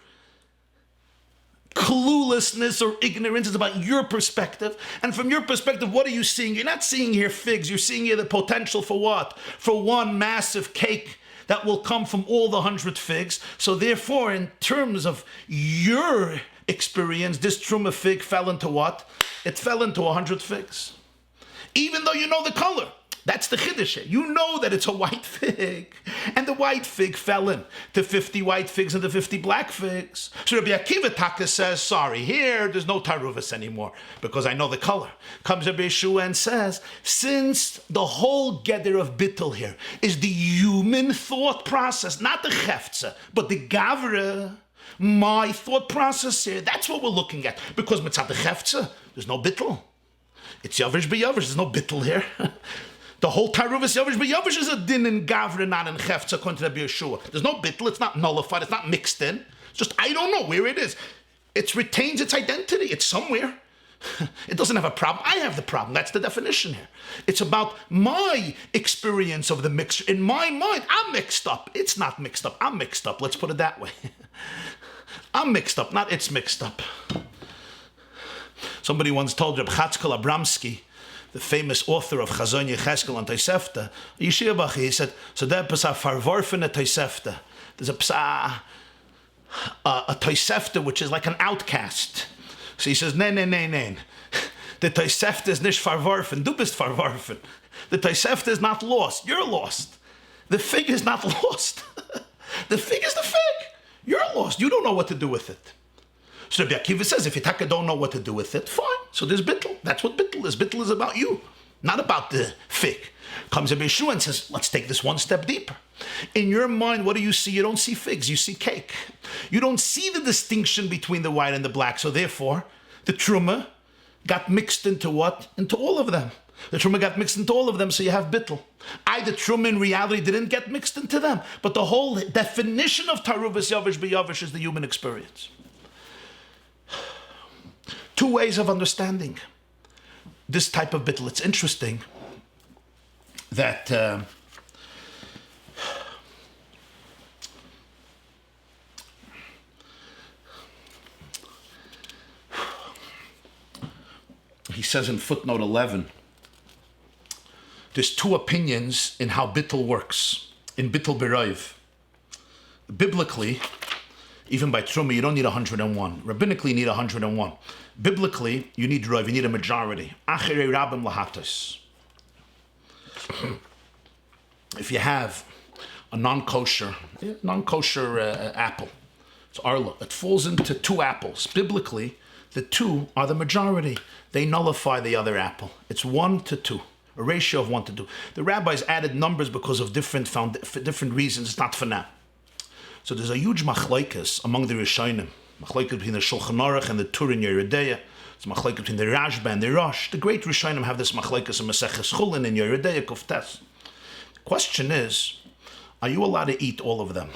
cluelessness or ignorance. It's about your perspective. And from your perspective, what are you seeing? You're not seeing here figs. You're seeing here the potential for what? For one massive cake that will come from all the 100 figs. So therefore, in terms of your experience, this truma fig fell into what? It fell into 100 figs. Even though you know the color. That's the chiddush. You know that it's a white fig. And the white fig fell in to 50 white figs and the 50 black figs. So Rabbi Akiva Taka says, sorry, here there's no taruvus anymore because I know the color. Comes Rabbi Yeshua and says, since the whole gather of bittul here is the human thought process, not the cheftza, but the gavra. My thought process here, that's what we're looking at. Because mitzad the chefza, there's no bittul. It's yavish b'yavish, there's no bittul here. The whole taruvas yavish b'yavish is a din in gavra, not in chefza, according to Rabbi Yeshua. There's no bittul, it's not nullified, it's not mixed in. It's just, I don't know where it is. It retains its identity, it's somewhere. It doesn't have a problem. I have the problem. That's the definition here. It's about my experience of the mixture. In my mind, I'm mixed up. It's not mixed up. I'm mixed up. Let's put it that way. I'm mixed up, not it's mixed up. Somebody once told Reb Chatzkel Abramsky, the famous author of Chazon Yecheskel and Tosefta, Yeshivach, he said, so there is a farvorfene Tosefta. There's a Tosefta which is like an outcast. So he says, nein. The Tosefta is nicht verworfen. Du bist verworfen. The Tosefta is not lost. You're lost. The fig is not lost. The fig is the fig. You're lost. You don't know what to do with it. So Rabbi Akiva says, if you don't know what to do with it, fine. So there's bittul. That's what bittul is. Bittul is about you, not about the fig. Comes Rabbi Yeshua and says, let's take this one step deeper. In your mind, what do you see? You don't see figs, you see cake. You don't see the distinction between the white and the black. So therefore, the truma got mixed into what? Into all of them. The truma got mixed into all of them, so you have bittul. The truma in reality didn't get mixed into them. But the whole definition of taruvas yavish b'yavish is the human experience. Two ways of understanding this type of bittul. It's interesting that he says in footnote 11, there's two opinions in how bittul works, in bittul b'roiv. Biblically, even by truma, you don't need 101. Rabbinically, you need 101. Biblically, you need roiv, you need a majority. Achere rabim lahatos. If you have a non-kosher apple, it's arla, it falls into two apples. Biblically, the two are the majority. They nullify the other apple. It's 1 to 2, a ratio of 1 to 2. The rabbis added numbers because of different reasons. It's not for now. So there's a huge machlokes among the Rishonim. Machlokes between the Shulchan Aruch and the Tur in Yeridea. It's machlokes between the Rashba and the Rosh. The great Rishonim have this machlokes in Maseches Chulin in Yeridea Kuftes. The question is, are you allowed to eat all of them?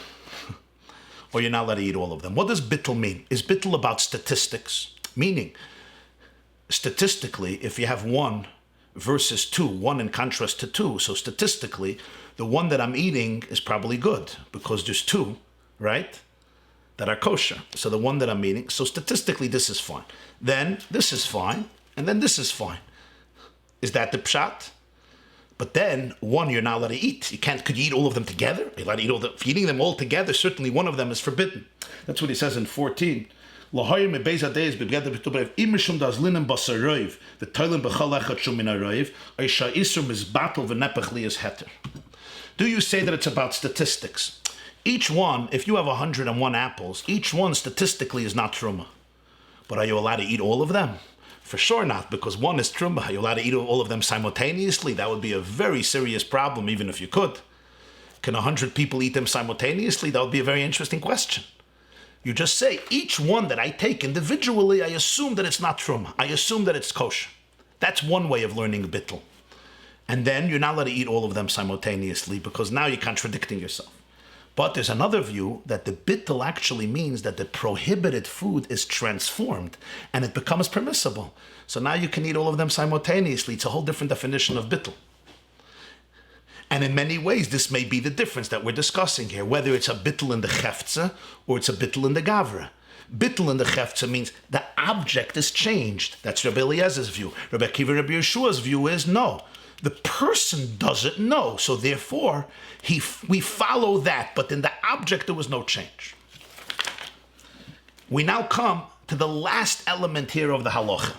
Or you're not allowed to eat all of them? What does bittul mean? Is bittul about statistics? Meaning, statistically, if you have 1 versus 2, 1 in contrast to 2, so statistically, the one that I'm eating is probably good because there's 2, right, that are kosher. So the one that I'm eating, so statistically this is fine. Then this is fine, and then this is fine. Is that the pshat? But then 1 you're not allowed to eat. Could you eat all of them together? You're allowed to eat all if you're eating them all together, certainly one of them is forbidden. That's what he says in 14. The do you say that it's about statistics? Each one, if you have 101 apples, each one statistically is not truma. But are you allowed to eat all of them? For sure not, because 1 is truma. Are you allowed to eat all of them simultaneously? That would be a very serious problem, even if you could. Can 100 people eat them simultaneously? That would be a very interesting question. You just say, each one that I take individually, I assume that it's not truma. I assume that it's kosher. That's one way of learning bittul. And then you're not allowed to eat all of them simultaneously because now you're contradicting yourself. But there's another view that the bittul actually means that the prohibited food is transformed and it becomes permissible. So now you can eat all of them simultaneously. It's a whole different definition of bittul. And in many ways, this may be the difference that we're discussing here, whether it's a bittul in the chefza or it's a bittul in the gavra. Bittul in the chefza means the object is changed. That's Rabbi Eliezer's view. Rabbi Akiva, Rabbi Yeshua's view is no. The person doesn't know, so therefore we follow that, but in the object there was no change. We now come to the last element here of the halacha.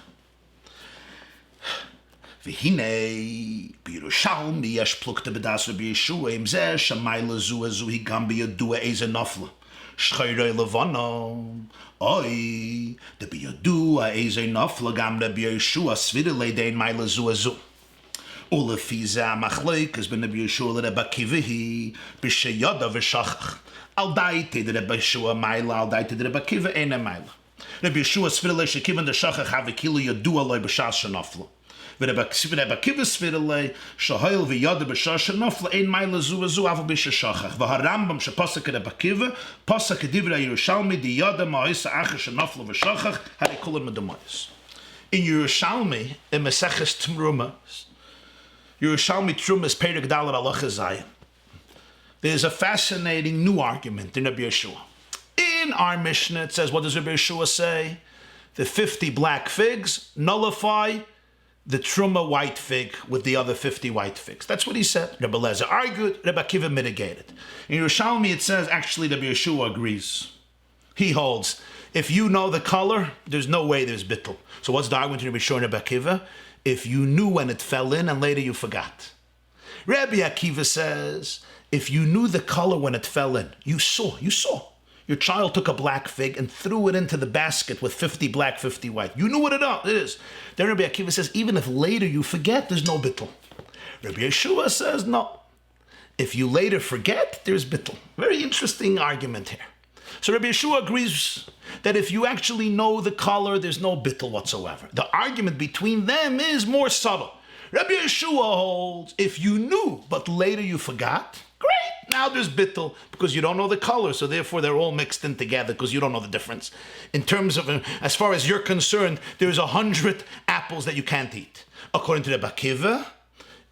V'hinei b'Yerushalmi yesh plukta b'das Rabbi Yeshua im zeh shamayla zu hi gam b'yadua eze nafla shchayrei levano oi de b'yadua eze nafla gam Rabbi Yeshua svira leidein mayla zu ulefi zeh machlokes ben Rabbi Yeshua le Rabbi Akiva b'sheyada v'shachach Al daite the Rabbi Yeshua Maila, al daite the Rabbi Akiva Eina Maila. Rabbi Yeshua Svirle Shekivan the Shachach Havikilo Yadua Loi B'Shas Shenafla. Rabbi Akiva Svirle Shahoil V'Yada B'Shas Shenafla Ein Maila Zu Zu Avu B'Shachach. V'Harambam Shepasak Rabbi Akiva Pasak Divrei Yerushalmi Di Yada Ma'isa Acher Shenafla V'Shachach Harikulim Medamayis. In Yerushalmi, in Meseches Truma, Yerushalmi Truma is Perek Dalet Halacha Zayin. There's a fascinating new argument in Rabbi Yeshua. In our Mishnah, it says, what does Rabbi Yeshua say? The 50 black figs nullify the Truma white fig with the other 50 white figs. That's what he said. Rabbi Lezer argued, Rabbi Akiva mitigated. In Yerushalmi, it says, actually, Rabbi Yeshua agrees. He holds, if you know the color, there's no way there's bittul. So what's the argument in Rabbi Yeshua and Rabbi Akiva? If you knew when it fell in and later you forgot. Rabbi Akiva says, if you knew the color when it fell in, you saw. Your child took a black fig and threw it into the basket with 50 black, 50 white. You knew what it is. Then Rabbi Akiva says, even if later you forget, there's no bittul. Rabbi Yeshua says, no. If you later forget, there's bittul. Very interesting argument here. So Rabbi Yeshua agrees that if you actually know the color, there's no bittul whatsoever. The argument between them is more subtle. Rabbi Yeshua holds, if you knew, but later you forgot, great, now there's bittul, because you don't know the color, so therefore they're all mixed in together, because you don't know the difference. In terms of, as far as you're concerned, there's 100 apples that you can't eat. According to Rabbi Akiva,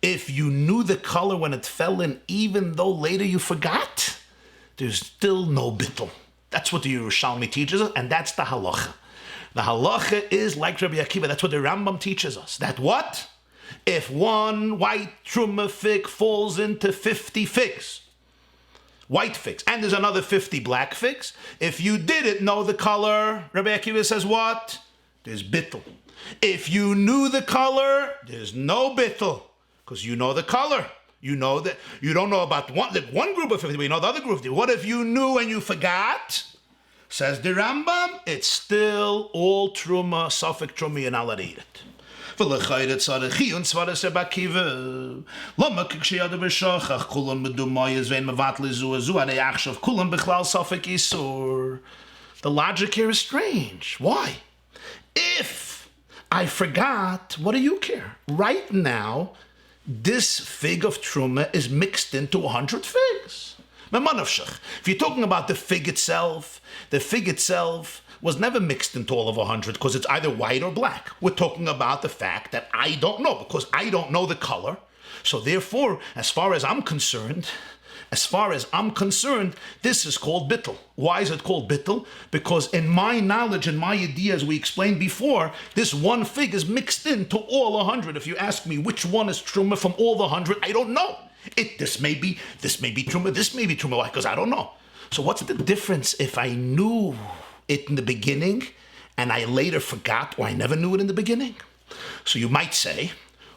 if you knew the color when it fell in, even though later you forgot, there's still no bittul. That's what the Yerushalmi teaches us, and that's the halacha. The halacha is like Rabbi Akiva. That's what the Rambam teaches us. That what? If one white truma fig falls into 50 figs, white figs, and there's another 50 black figs, if you didn't know the color, Rabbi Akiva says what? There's bittul. If you knew the color, there's no bittul, because you know the color. You know that you don't know about one group of 50, but you know the other group of 50. What if you knew and you forgot? Says the Rambam, it's still all truma, suffix truma, you're not allowed to eat it. The logic here is strange. Why? If I forgot, what do you care? Right now, this fig of truma is mixed into 100 figs. If you're talking about the fig itself was never mixed into all of 100 because it's either white or black. We're talking about the fact that I don't know, because I don't know the color. So therefore, as far as I'm concerned, this is called bittul. Why is it called bittul? Because in my knowledge and my idea, as we explained before, this one fig is mixed into all 100. If you ask me which one is truma from all the 100, I don't know. This may be truma, this may be truma. Why? Because I don't know. So what's the difference if I knew it in the beginning and I later forgot, or I never knew it in the beginning? So you might say,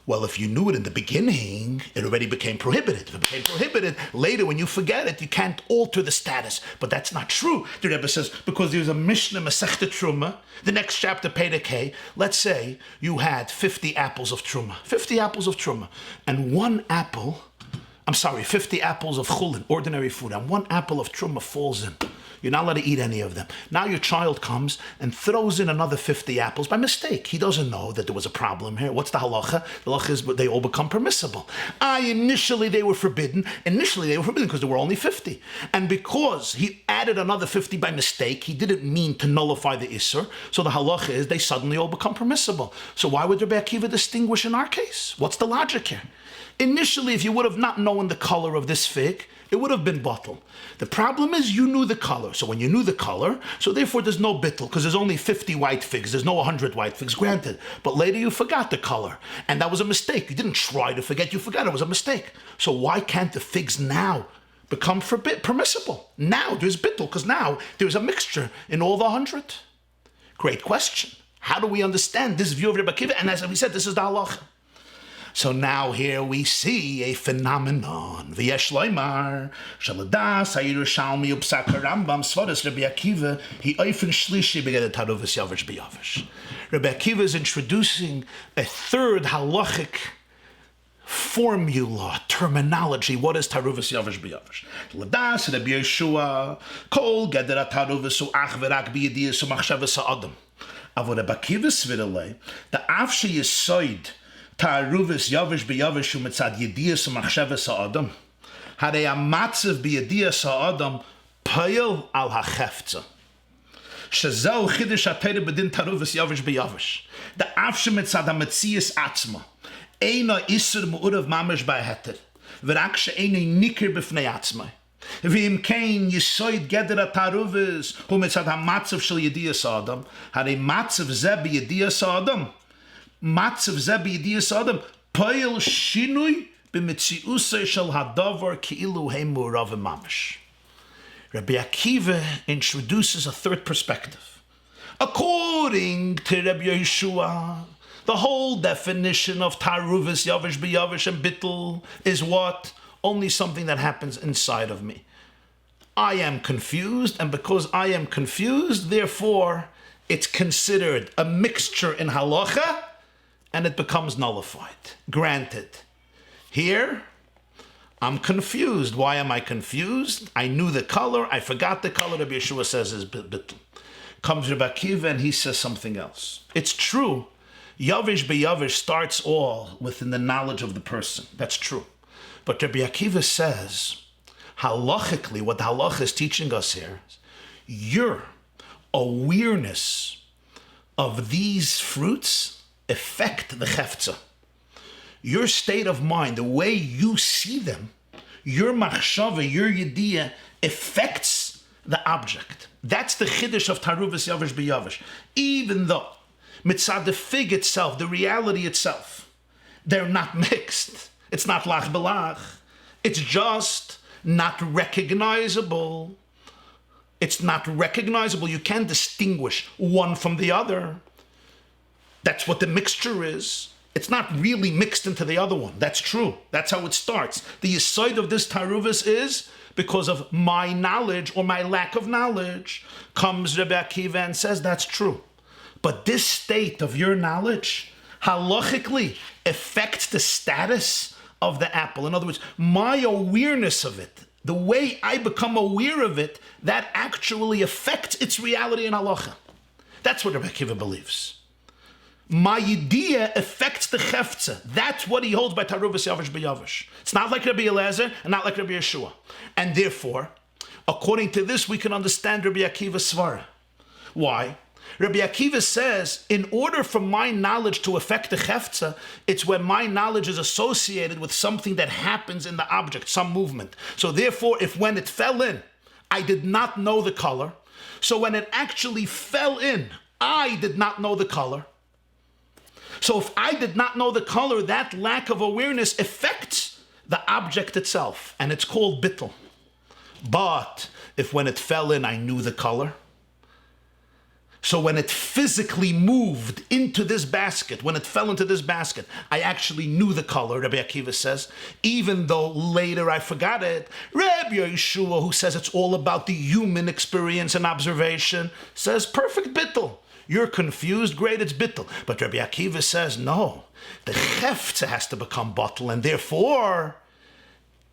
well, if you knew it in the beginning, it already became prohibited. If it became prohibited, later when you forget it, you can't alter the status. But that's not true. The Rebbe says, because there's a Mishnah, Masechta Truma, the next chapter, Perek Hey, let's say you had 50 apples of Truma, and 50 apples of chulin, ordinary food, and one apple of truma falls in. You're not allowed to eat any of them. Now your child comes and throws in another 50 apples by mistake. He doesn't know that there was a problem here. What's the halacha? The halacha is they all become permissible. Initially they were forbidden because there were only 50. And because he added another 50 by mistake, he didn't mean to nullify the isur. So the halacha is they suddenly all become permissible. So why would Rabbi Akiva distinguish in our case? What's the logic here? Initially, if you would have not known the color of this fig, it would have been bottle. The problem is you knew the color. So when you knew the color, so therefore there's no bittul, because there's only 50 white figs. There's no 100 white figs, granted. But later you forgot the color. And that was a mistake. You didn't try to forget, you forgot it was a mistake. So why can't the figs now become permissible? Now there's bittul, because now there's a mixture in all the 100. Great question. How do we understand this view of Rabbi Akiva? And as we said, this is the halacha. So now here we see a phenomenon. V'yesh loymar, shaladas ha'Yerushalmi u'psak ha'Rambam svaras Rabbi Akiva he oifen shlishi beged taruvis yavish b'yavish. Rabbi Akiva is introducing a third halachic formula, terminology. What is Taruvas Yavish B'Yavish? L'das Rabbi Yeshua, Kol Gedera Taruvas Ach V'Rak B'Yediyas U'Machshavas Ha'Adam. Avo Rabbi Akiva Svirelei, the Avshi Yisoid Taruvas Yavish B'Yavish U'Mitzad Yediyas U'Machshavas Ha'Adam. Harei Amatzav B'Yediyas Ha'Adam Payil Al HaCheftza. Shezeu Chidish HaTeire B'Din Taruvas Yavish B'Yavish. The Avshi Mitzad HaMetzias Atzma. Eina isur mu'urav mamash ba'heter. V'rak she'eina nikir b'fnei atzmai. V'im kein yisoid geder ha'taruvas hu mitzad ha'matzav shel yediyas adam. Harei matzav zeh b'yediyas adam. Matzav zeh b'yediyas adam. Poil shinui b'mitziusay shel hadavar ki'ilu heim mu'urav mamash. Rabbi Akiva introduces a third perspective. According to Rabbi Yeshua, the whole definition of Taruvas, Yavish B'Yavish, and Bittul is what? Only something that happens inside of me. I am confused, and because I am confused, therefore, it's considered a mixture in Halacha, and it becomes nullified. Granted. Here, I'm confused. Why am I confused? I knew the color, I forgot the color. Rabbi Yeshua says is Bittul. Comes Rabbi Akiva, and he says something else. It's true. Yavish B'Yavish starts all within the knowledge of the person. That's true. But Rabbi Akiva says, halachically, what the halacha is teaching us here, your awareness of these fruits affect the cheftza. Your state of mind, the way you see them, your machshava, your yediyah, affects the object. That's the chiddush of Taruvas Yavish B'Yavish. Even though mitzad the fig itself, the reality itself, they're not mixed. It's not lach belach. It's just not recognizable. It's not recognizable. You can't distinguish one from the other. That's what the mixture is. It's not really mixed into the other one. That's true. That's how it starts. The yesod of this taruvas is because of my knowledge or my lack of knowledge. Comes Rabbi Akiva and says that's true. But this state of your knowledge, halachically, affects the status of the apple. In other words, my awareness of it, the way I become aware of it, that actually affects its reality in halacha. That's what Rabbi Akiva believes. My idea affects the cheftza. That's what he holds by Taruvas Yavish B'Yavish. It's not like Rabbi Eliezer and not like Rabbi Yeshua. And therefore, according to this, we can understand Rabbi Akiva's svara. Why? Rabbi Akiva says, in order for my knowledge to affect the cheftza, it's when my knowledge is associated with something that happens in the object, some movement. So therefore, if when it fell in, I did not know the color, so when it actually fell in, I did not know the color. So if I did not know the color, that lack of awareness affects the object itself, and it's called bittul. But if when it fell in, I knew the color, so when it physically moved into this basket, when it fell into this basket, I actually knew the color, Rabbi Akiva says, even though later I forgot it. Rabbi Yeshua, who says it's all about the human experience and observation, says perfect bittul. You're confused, great, it's bittul. But Rabbi Akiva says, no, the cheftza has to become bottle, and therefore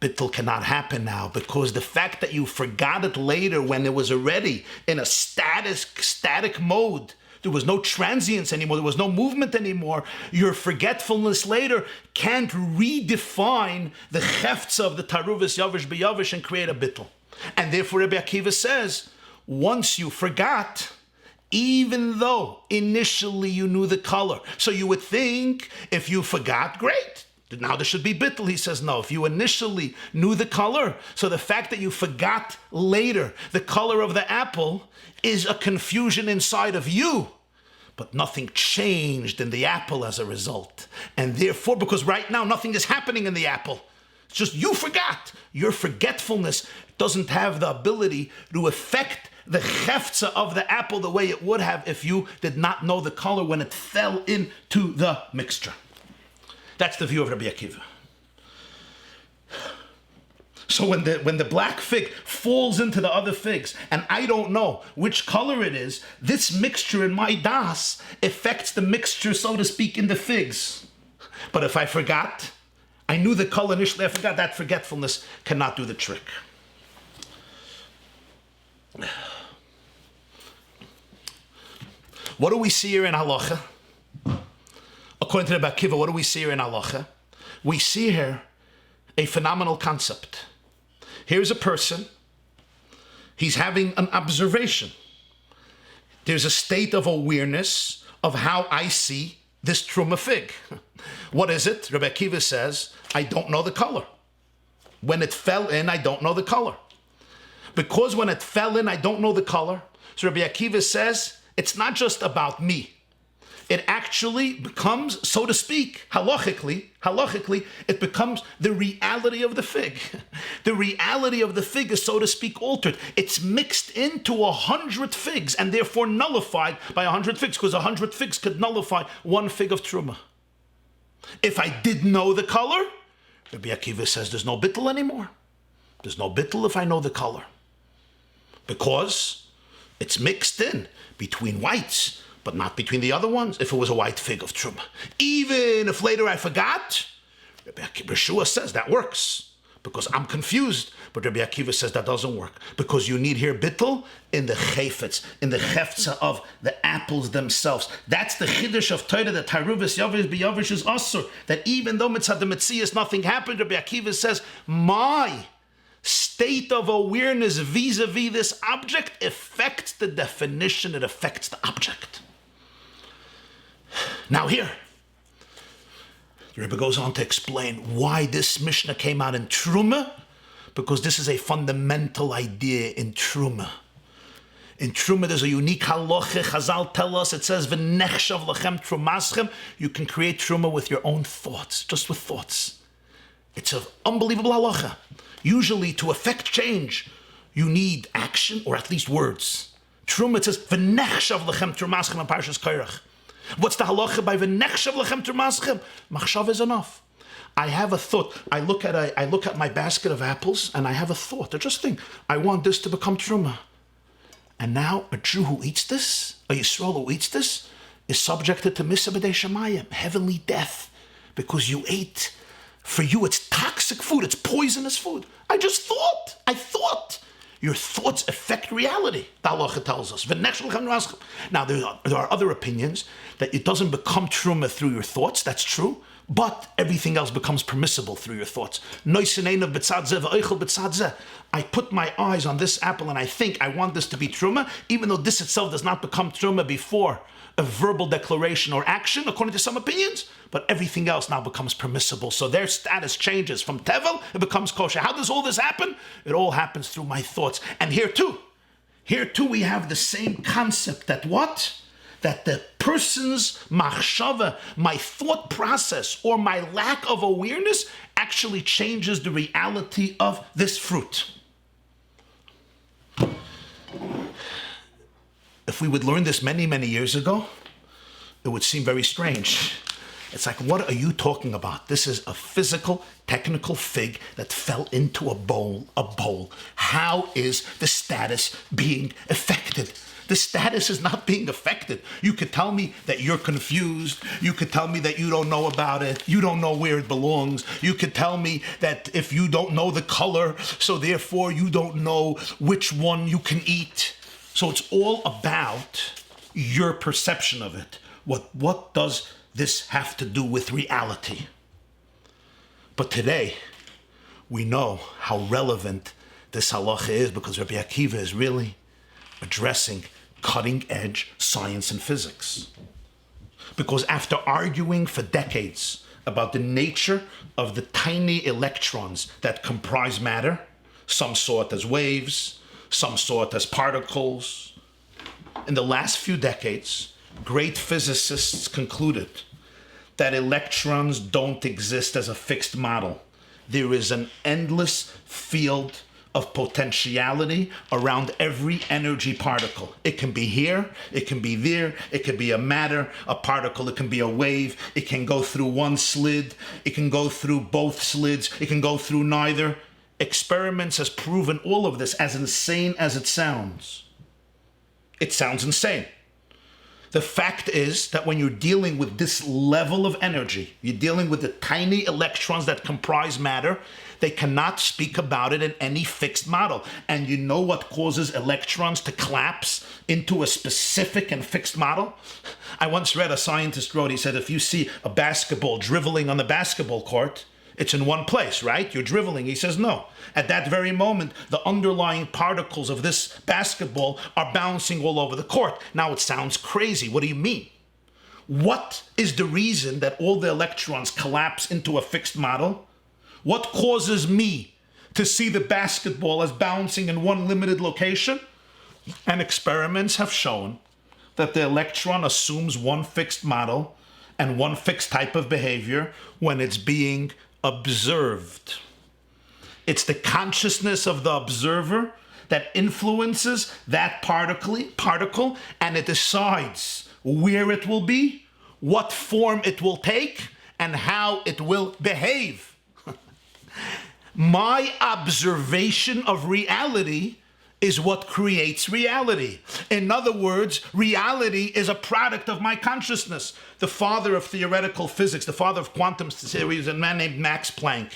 bittul cannot happen now, because the fact that you forgot it later when it was already in a static mode, there was no transience anymore, there was no movement anymore, your forgetfulness later can't redefine the cheftza of the Taruvas Yavish B'Yavish and create a bittul. And therefore Rabbi Akiva says, once you forgot, even though initially you knew the color, so you would think if you forgot, great, now there should be bittul. He says, no, if you initially knew the color, so the fact that you forgot later the color of the apple is a confusion inside of you, but nothing changed in the apple as a result. And therefore, because right now nothing is happening in the apple, it's just you forgot. Your forgetfulness doesn't have the ability to affect the cheftza of the apple the way it would have if you did not know the color when it fell into the mixture. That's the view of Rabbi Akiva. So when the black fig falls into the other figs, and I don't know which color it is, this mixture in my das affects the mixture, so to speak, in the figs. But if I forgot, I knew the color initially, I forgot. That forgetfulness cannot do the trick. What do we see here in Halacha? According to the Rabbi Akiva, what do we see here in Halacha? We see here a phenomenal concept. Here's a person, he's having an observation. There's a state of awareness of how I see this truma fig. What is it? Rabbi Akiva says, I don't know the color. When it fell in, I don't know the color. Because when it fell in, I don't know the color. So Rabbi Akiva says, it's not just about me. It actually becomes, so to speak, halachically, it becomes the reality of the fig. The reality of the fig is, so to speak, altered. It's mixed into 100 figs and therefore nullified by 100 figs, because 100 figs could nullify one fig of truma. If I did know the color, Rabbi Akiva says there's no bittul anymore. There's no bittul if I know the color. Because it's mixed in between whites, but not between the other ones, if it was a white fig of truma. Even if later I forgot, Rabbi Akiva says that works, because I'm confused. But Rabbi Akiva says that doesn't work, because you need here bittul in the chayfetz, in the cheftza of the apples themselves. That's the chiddush of Torah, that Taruvis Yavish B'Yavish is asur, that even though mitzvah the Metzias nothing happened, Rabbi Akiva says, my state of awareness vis-a-vis this object affects the definition, it affects the object. Now here, the Rebbe goes on to explain why this Mishnah came out in Truma, because this is a fundamental idea in Truma. In Truma, there's a unique halacha. Chazal tell us, it says, V'nechshav lachem trumaschem. You can create Truma with your own thoughts, just with thoughts. It's an unbelievable halacha. Usually, to effect change, you need action, or at least words. Truma, it says, V'nechshav lachem trumaschem in Parshas Korach. What's the halacha by v'nechshav lechem trumaschem? Machshav is enough. I have a thought. I look at my basket of apples and I have a thought. I just think, I want this to become truma. And now a Jew who eats this, a Yisrael who eats this, is subjected to Misa b'dei Shamayim, heavenly death, because you ate. For you, it's toxic food. It's poisonous food. I thought. Your thoughts affect reality, the halacha tells us. Now, there are other opinions that it doesn't become truma through your thoughts, that's true, but everything else becomes permissible through your thoughts. I put my eyes on this apple and I think I want this to be truma, even though this itself does not become truma before a verbal declaration or action, according to some opinions, but everything else now becomes permissible. So their status changes from tevel, it becomes kosher. How does all this happen? It all happens through my thoughts. And here too we have the same concept that what? That the person's machshava, my thought process, or my lack of awareness actually changes the reality of this fruit. If we would learn this many, many years ago, it would seem very strange. It's like, what are you talking about? This is a physical, technical fig that fell into a bowl. How is the status being affected? The status is not being affected. You could tell me that you're confused. You could tell me that you don't know about it. You don't know where it belongs. You could tell me that if you don't know the color, so therefore you don't know which one you can eat. So it's all about your perception of it. What does this have to do with reality? But today, we know how relevant this halacha is, because Rabbi Akiva is really addressing cutting-edge science and physics. Because after arguing for decades about the nature of the tiny electrons that comprise matter, some saw it as waves, some saw it as particles. In the last few decades, great physicists concluded that electrons don't exist as a fixed model. There is an endless field of potentiality around every energy particle. It can be here, it can be there, it can be a matter, a particle, it can be a wave, it can go through one slit, it can go through both slits, it can go through neither. Experiments has proven all of this, as insane as it sounds. It sounds insane. The fact is that when you're dealing with this level of energy, you're dealing with the tiny electrons that comprise matter, they cannot speak about it in any fixed model. And you know what causes electrons to collapse into a specific and fixed model? I once read a scientist wrote, he said, if you see a basketball dribbling on the basketball court, it's in one place, right? You're dribbling. He says, no. At that very moment, the underlying particles of this basketball are bouncing all over the court. Now it sounds crazy. What do you mean? What is the reason that all the electrons collapse into a fixed model? What causes me to see the basketball as bouncing in one limited location? And experiments have shown that the electron assumes one fixed model and one fixed type of behavior when it's being observed. It's the consciousness of the observer that influences that particle, and it decides where it will be, what form it will take, and how it will behave. My observation of reality is what creates reality. In other words, reality is a product of my consciousness. The father of theoretical physics, the father of quantum theory, is a man named Max Planck.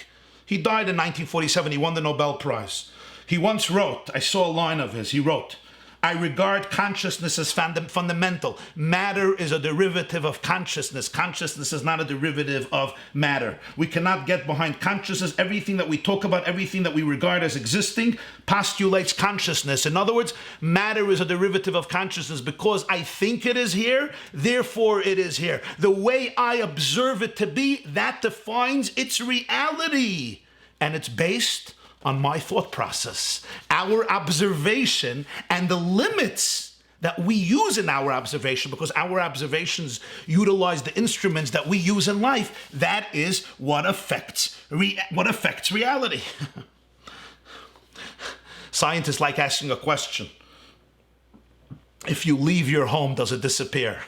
He died in 1947. He won the Nobel Prize. He once wrote, I saw a line of his, he wrote, I regard consciousness as fundamental. Matter is a derivative of consciousness. Consciousness is not a derivative of matter. We cannot get behind consciousness. Everything that we talk about, everything that we regard as existing, postulates consciousness. In other words, matter is a derivative of consciousness. Because I think it is here, therefore it is here. The way I observe it to be, that defines its reality. And it's based on my thought process, our observation, and the limits that we use in our observation, because our observations utilize the instruments that we use in life. That is what affects reality. Scientists like asking a question. If you leave your home, does it disappear?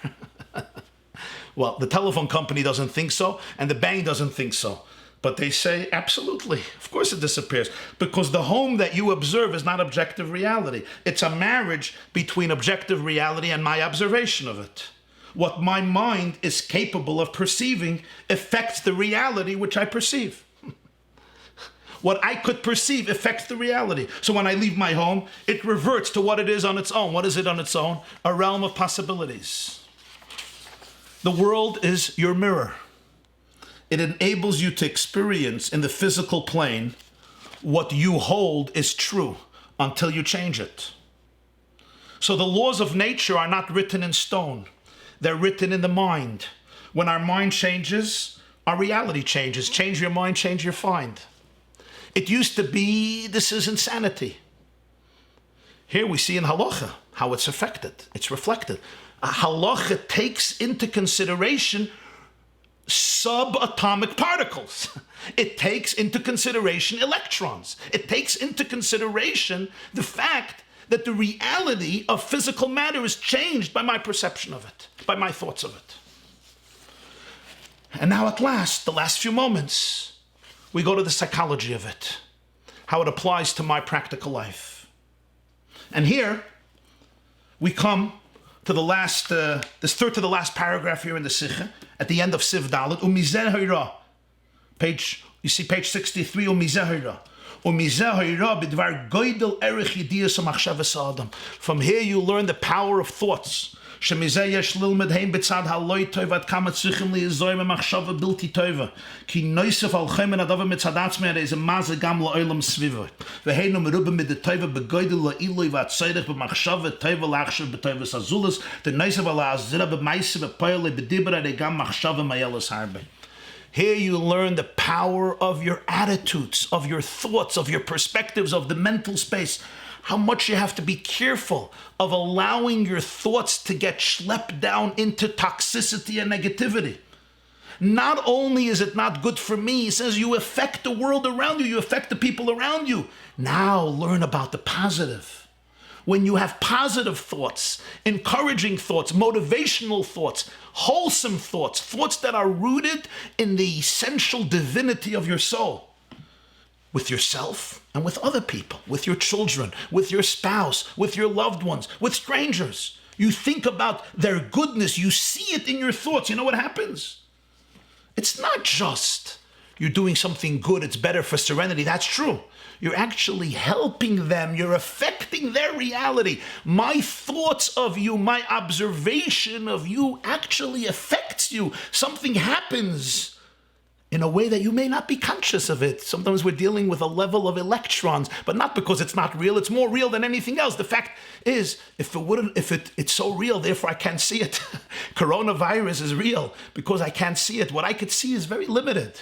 Well, the telephone company doesn't think so, and the bank doesn't think so. But they say, absolutely, of course it disappears. Because the home that you observe is not objective reality. It's a marriage between objective reality and my observation of it. What my mind is capable of perceiving affects the reality which I perceive. What I could perceive affects the reality. So when I leave my home, it reverts to what it is on its own. What is it on its own? A realm of possibilities. The world is your mirror. It enables you to experience in the physical plane what you hold is true until you change it. So the laws of nature are not written in stone. They're written in the mind. When our mind changes, our reality changes. Change your mind, change your find. It used to be, this is insanity. Here we see in Halacha how it's affected. It's reflected. Halacha takes into consideration subatomic particles. It takes into consideration electrons. It takes into consideration the fact that the reality of physical matter is changed by my perception of it, by my thoughts of it. And now at last, the last few moments, we go to the psychology of it, how it applies to my practical life. And here, we come to the last, this third to the last paragraph here in the Sicha, at the end of Siv Dalet, Umizeh Hayra. You see page 63, Umizeh Hayra. Umizeh Hayra b'dvar goydel erech yidiyas u'machshavas adam. From here you learn the power of thoughts. Shemizeh yesh lilmed heim b'tzad haloi tov ad kama tzrichim liyazoy v'machshava bilti tova. Ki noisef al chemen adava mitzad atzmei reise maze gam la'olam sviva. V'heinu merubim mit de tova begoydel la'iloi v'atzayrech b'machshava tova la'achshav b'tova sazulas. De noisef al ha'azira b'maise b'poyle b'dibra re gam machshava mayelas harbe. Here you learn the power of your attitudes, of your thoughts, of your perspectives, of the mental space. How much you have to be careful of allowing your thoughts to get schlepped down into toxicity and negativity. Not only is it not good for me, he says you affect the world around you, you affect the people around you. Now learn about the positive. When you have positive thoughts, encouraging thoughts, motivational thoughts, wholesome thoughts, thoughts that are rooted in the essential divinity of your soul, with yourself and with other people, with your children, with your spouse, with your loved ones, with strangers. You think about their goodness. You see it in your thoughts. You know what happens? It's not just you're doing something good, it's better for serenity. That's true. You're actually helping them. You're affecting their reality. My thoughts of you, my observation of you actually affects you. Something happens in a way that you may not be conscious of it. Sometimes we're dealing with a level of electrons, but not because it's not real. It's more real than anything else. The fact is, it's so real, therefore I can't see it. Coronavirus is real because I can't see it. What I could see is very limited.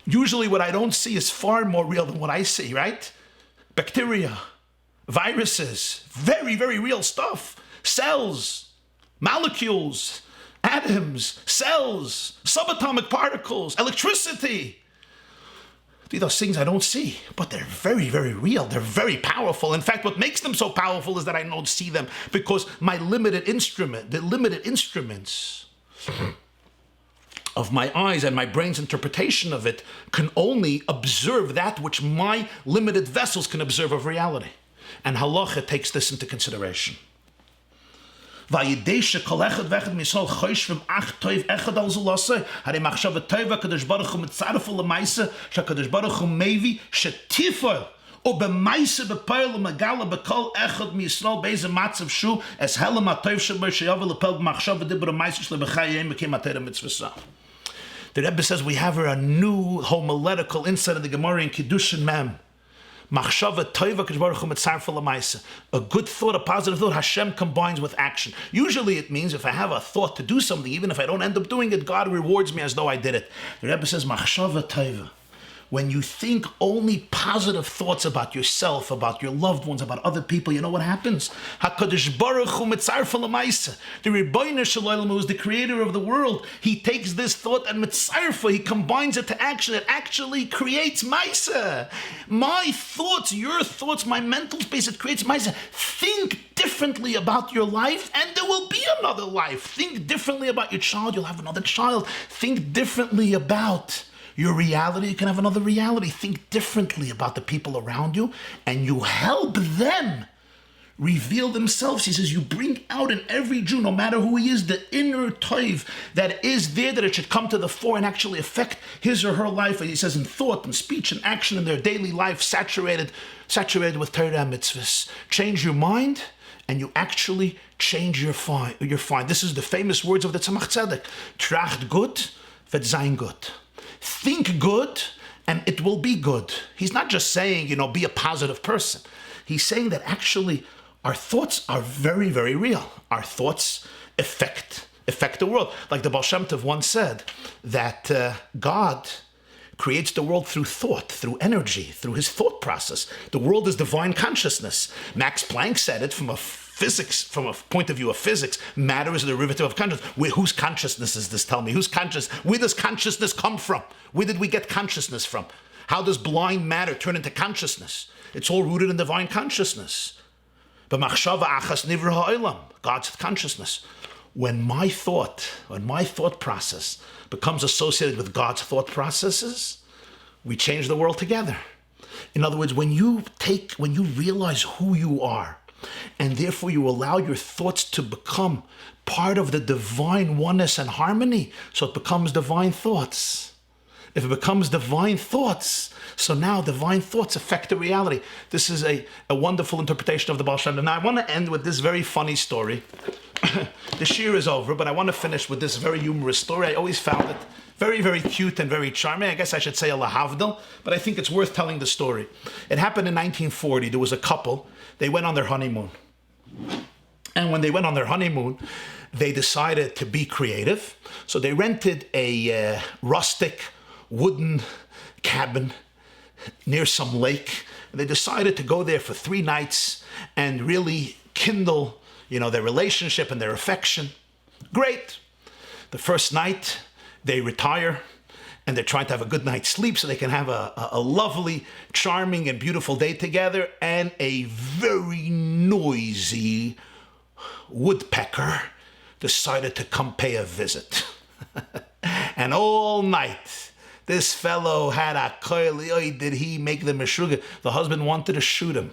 Usually what I don't see is far more real than what I see, right? Bacteria, viruses, very, very real stuff. Cells, molecules, atoms, cells, subatomic particles, electricity. These are things I don't see, but they're very, very real. They're very powerful. In fact, what makes them so powerful is that I don't see them because the limited instruments of my eyes and my brain's interpretation of it can only observe that which my limited vessels can observe of reality. And Halacha takes this into consideration. Vayideshe kol echad vechad misol choish v'm ach toiv echad al zulaseh harei machshava toiva kadosh baruch hu mitzaref l'maisa shakadosh baruch hu mevi shetifol o b'maisa b'poil u'magala b'kol echad mi'yisrael b'eze matzav shu es helam ha'toiv shebo sheyavel l'pel b'machshava dibur ha'maisa shlo b'chayim b'kim ha'teira mitzvasa. The Rebbe says we have here a new homiletical insight in the Gemara in Kiddushin Mem. Machshava toiva kadosh baruch hu mitzaref l'maisa. A good thought, a positive thought, Hashem combines with action. Usually it means if I have a thought to do something, even if I don't end up doing it, God rewards me as though I did it. The Rebbe says machshava toiva. When you think only positive thoughts about yourself, about your loved ones, about other people, you know what happens? HaKadosh Baruch Hu mitzaref l'maisa. The Rebbeinu Shalom, who is the creator of the world, he takes this thought and mitzaref, he combines it to action. It actually creates maisa. My thoughts, your thoughts, my mental space, it creates maisa. Think differently about your life and there will be another life. Think differently about your child, you'll have another child. Think differently about your reality, you can have another reality. Think differently about the people around you, and you help them reveal themselves. He says, you bring out in every Jew, no matter who he is, the inner toiv that is there, that it should come to the fore and actually affect his or her life. And he says, in thought and speech and action in their daily life, saturated with Torah and mitzvahs. Change your mind, and you actually change your find. This is the famous words of the Tzemach Tzedek. Tracht gut, wird sein gut. Think good and it will be good. He's not just saying, be a positive person. He's saying that actually our thoughts are very, very real. Our thoughts affect the world. Like the Baal Shem Tov once said, that God creates the world through thought, through energy, through his thought process. The world is divine consciousness. Max Planck said it from a point of view of physics. Matter is a derivative of consciousness. Whose consciousness is this? Tell me. Whose conscious? Where does consciousness come from? Where did we get consciousness from? How does blind matter turn into consciousness? It's all rooted in divine consciousness. But machshava achas nivra ha'olam, God's consciousness. When my thought process becomes associated with God's thought processes, we change the world together. In other words, when you realize who you are, and therefore you allow your thoughts to become part of the divine oneness and harmony, so it becomes divine thoughts. If it becomes divine thoughts, so now divine thoughts affect the reality. This is a wonderful interpretation of the Baal Shem Tov. Now I want to end with this very funny story. The shir is over, but I want to finish with this very humorous story. I always found it very, very cute and very charming. I guess I should say a lahavdil, but I think it's worth telling the story. It happened in 1940. There was a couple. They went on their honeymoon. And when they went on their honeymoon, they decided to be creative. So they rented a rustic wooden cabin near some lake. And they decided to go there for 3 nights and really kindle, their relationship and their affection. Great. The first night, they retire and they're trying to have a good night's sleep so they can have a lovely, charming, and beautiful day together. And a very noisy woodpecker decided to come pay a visit. And all night, this fellow had a koil. Did he make the meshuggah? The husband wanted to shoot him.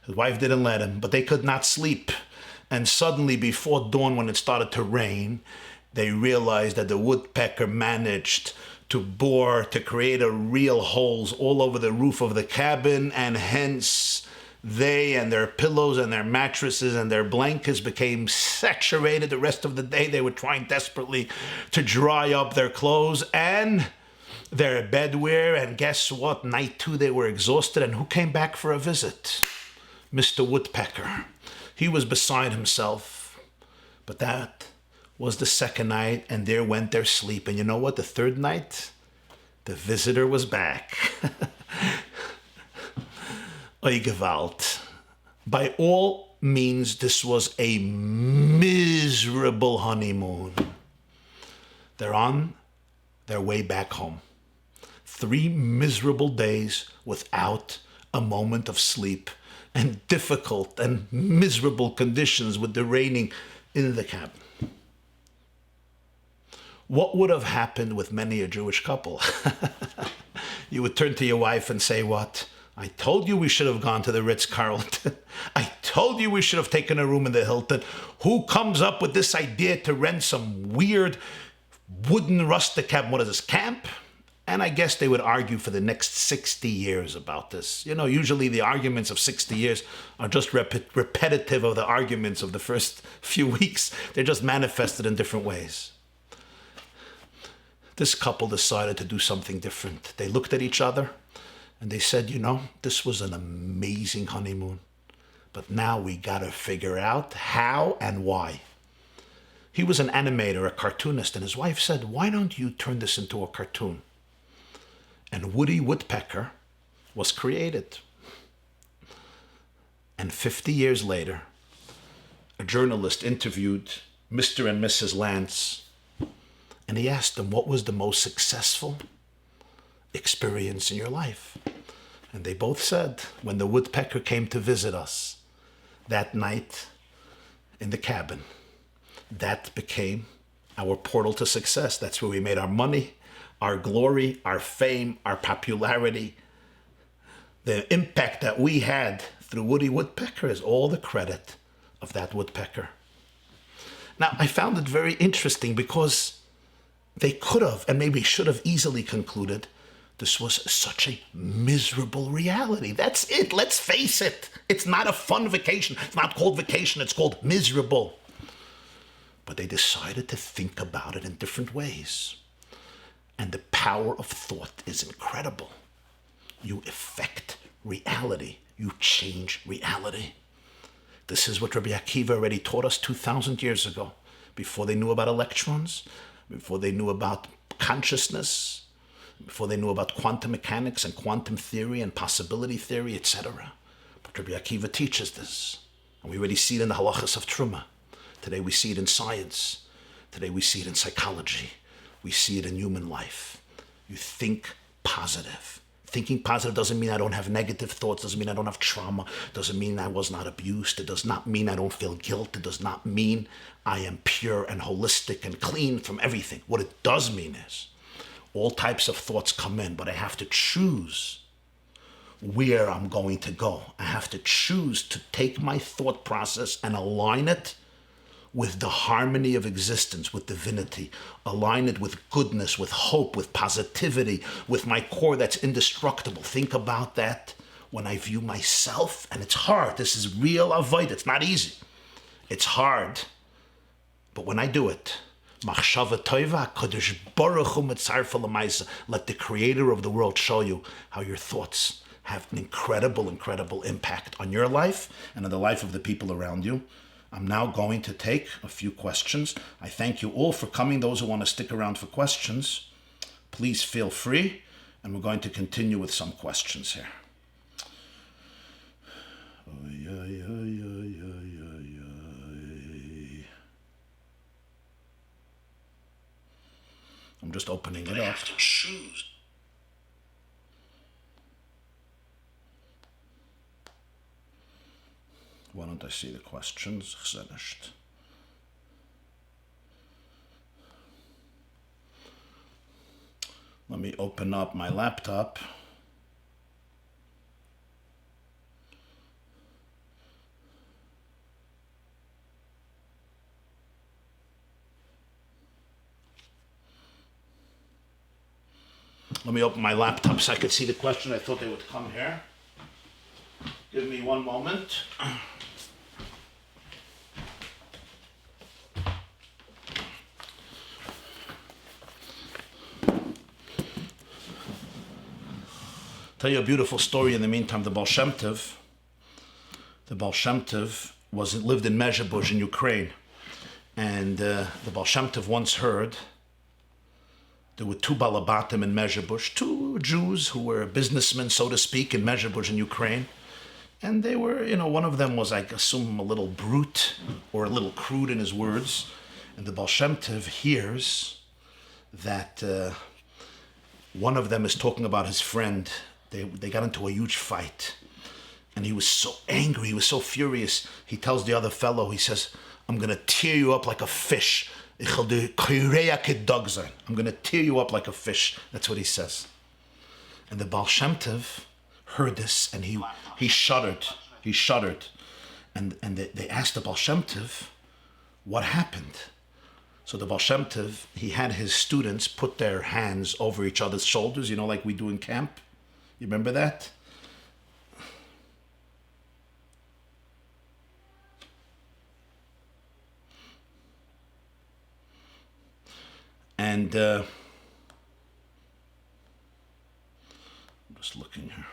His wife didn't let him, but they could not sleep. And suddenly, before dawn, when it started to rain, they realized that the woodpecker managed to create a real holes all over the roof of the cabin, and hence they and their pillows and their mattresses and their blankets became saturated. The rest of the day they were trying desperately to dry up their clothes and their bedwear, and guess what? Night 2 they were exhausted, and who came back for a visit? Mr. Woodpecker. He was beside himself. But that was the second night, and there went their sleep. And you know what? The third night, the visitor was back. Oy Gewalt. By all means, this was a miserable honeymoon. They're on their way back home. 3 miserable days without a moment of sleep, and difficult and miserable conditions with the raining in the cabin. What would have happened with many a Jewish couple? You would turn to your wife and say, what? I told you we should have gone to the Ritz-Carlton. I told you we should have taken a room in the Hilton. Who comes up with this idea to rent some weird wooden rustic cabin? What is this, camp? And I guess they would argue for the next 60 years about this. You know, usually the arguments of 60 years are just repetitive of the arguments of the first few weeks. They're just manifested in different ways. This couple decided to do something different. They looked at each other and they said, you know, this was an amazing honeymoon, but now we gotta figure out how and why. He was an animator, a cartoonist, and his wife said, why don't you turn this into a cartoon? And Woody Woodpecker was created. And 50 years later, a journalist interviewed Mr. and Mrs. Lance, and he asked them, what was the most successful experience in your life? And they both said, when the woodpecker came to visit us that night in the cabin, that became our portal to success. That's where we made our money, our glory, our fame, our popularity. The impact that we had through Woody Woodpecker is all the credit of that woodpecker. Now, I found it very interesting because they could have and maybe should have easily concluded this was such a miserable reality. That's it. Let's face it. It's not a fun vacation. It's not called vacation. It's called miserable. But they decided to think about it in different ways. And the power of thought is incredible. You affect reality. You change reality. This is what Rabbi Akiva already taught us 2,000 years ago, before they knew about electrons, before they knew about consciousness, before they knew about quantum mechanics and quantum theory and possibility theory, etc. But Rabbi Akiva teaches this. And we already see it in the halachas of Truma. Today we see it in science. Today we see it in psychology. We see it in human life. You think positive. Thinking positive doesn't mean I don't have negative thoughts, doesn't mean I don't have trauma, doesn't mean I was not abused, it does not mean I don't feel guilt, it does not mean I am pure and holistic and clean from everything. What it does mean is all types of thoughts come in, but I have to choose where I'm going to go. I have to choose to take my thought process and align it with the harmony of existence, with divinity, align it with goodness, with hope, with positivity, with my core that's indestructible. Think about that when I view myself, and it's hard. This is real avoid. It's not easy. It's hard. But when I do it, Machshava Toiva, Kodesh Baruch Hu Mitzarfa L'Maisa, let the creator of the world show you how your thoughts have an incredible, incredible impact on your life and on the life of the people around you. I'm now going to take a few questions. I thank you all for coming. Those who want to stick around for questions, please feel free. And we're going to continue with some questions here. I'm just opening it up. I have to choose. Why don't I see the questions? Let me open up my laptop. Let me open my laptop so I could see the question. I thought they would come here. Give me one moment. Tell you a beautiful story in the meantime. The Baal Shem Tov lived in Mezhebush in Ukraine. And the Baal Shem Tov once heard there were two Balabatim in Mezhebush, two Jews who were businessmen, so to speak, in Mezhebush in Ukraine. And they were, one of them was, I assume, a little brute or a little crude in his words. And the Baal Shem Tov hears that one of them is talking about his friend. They got into a huge fight. And he was so angry, he was so furious. He tells the other fellow, he says, I'm going to tear you up like a fish. I'm going to tear you up like a fish. That's what he says. And the Baal Shem Tov heard this and he shuddered. He shuddered. And they asked the Baal Shem Tov, what happened? So the Baal Shem Tov, he had his students put their hands over each other's shoulders, like we do in camp. You remember that? And I'm just looking here.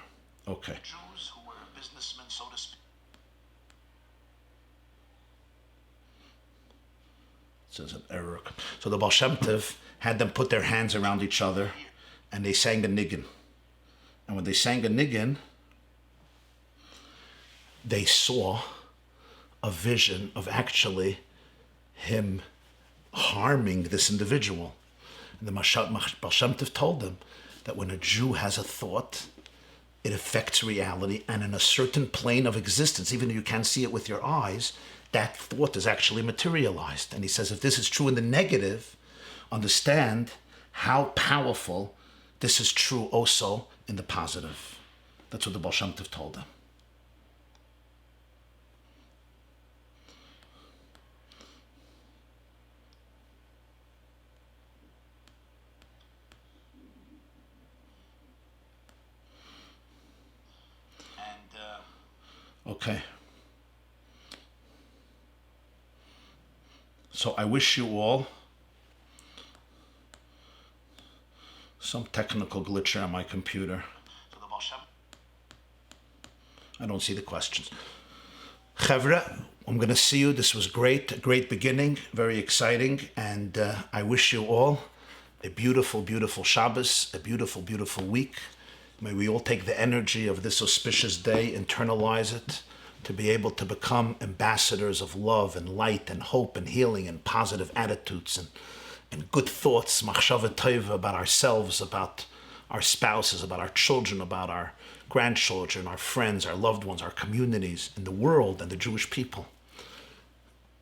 Okay. Jews who were businessmen, so to speak. It says an error. So the Baal Shem Tov had them put their hands around each other, and they sang a niggun. And when they sang a niggun, they saw a vision of actually him harming this individual. And the Baal Shem Tov told them that when a Jew has a thought, it affects reality, and in a certain plane of existence, even though you can't see it with your eyes, that thought is actually materialized. And he says, if this is true in the negative, understand how powerful this is true also in the positive. That's what the Baal Shem Tov told them. Okay. So I wish you all some technical glitch here on my computer. I don't see the questions. Chevra, I'm going to see you. This was great, a great beginning, very exciting. And I wish you all a beautiful, beautiful Shabbos, a beautiful, beautiful week. May we all take the energy of this auspicious day, internalize it, to be able to become ambassadors of love and light and hope and healing and positive attitudes and good thoughts, machshava tova, about ourselves, about our spouses, about our children, about our grandchildren, our friends, our loved ones, our communities, and the world and the Jewish people.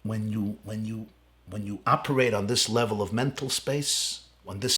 When you operate on this level of mental space, on this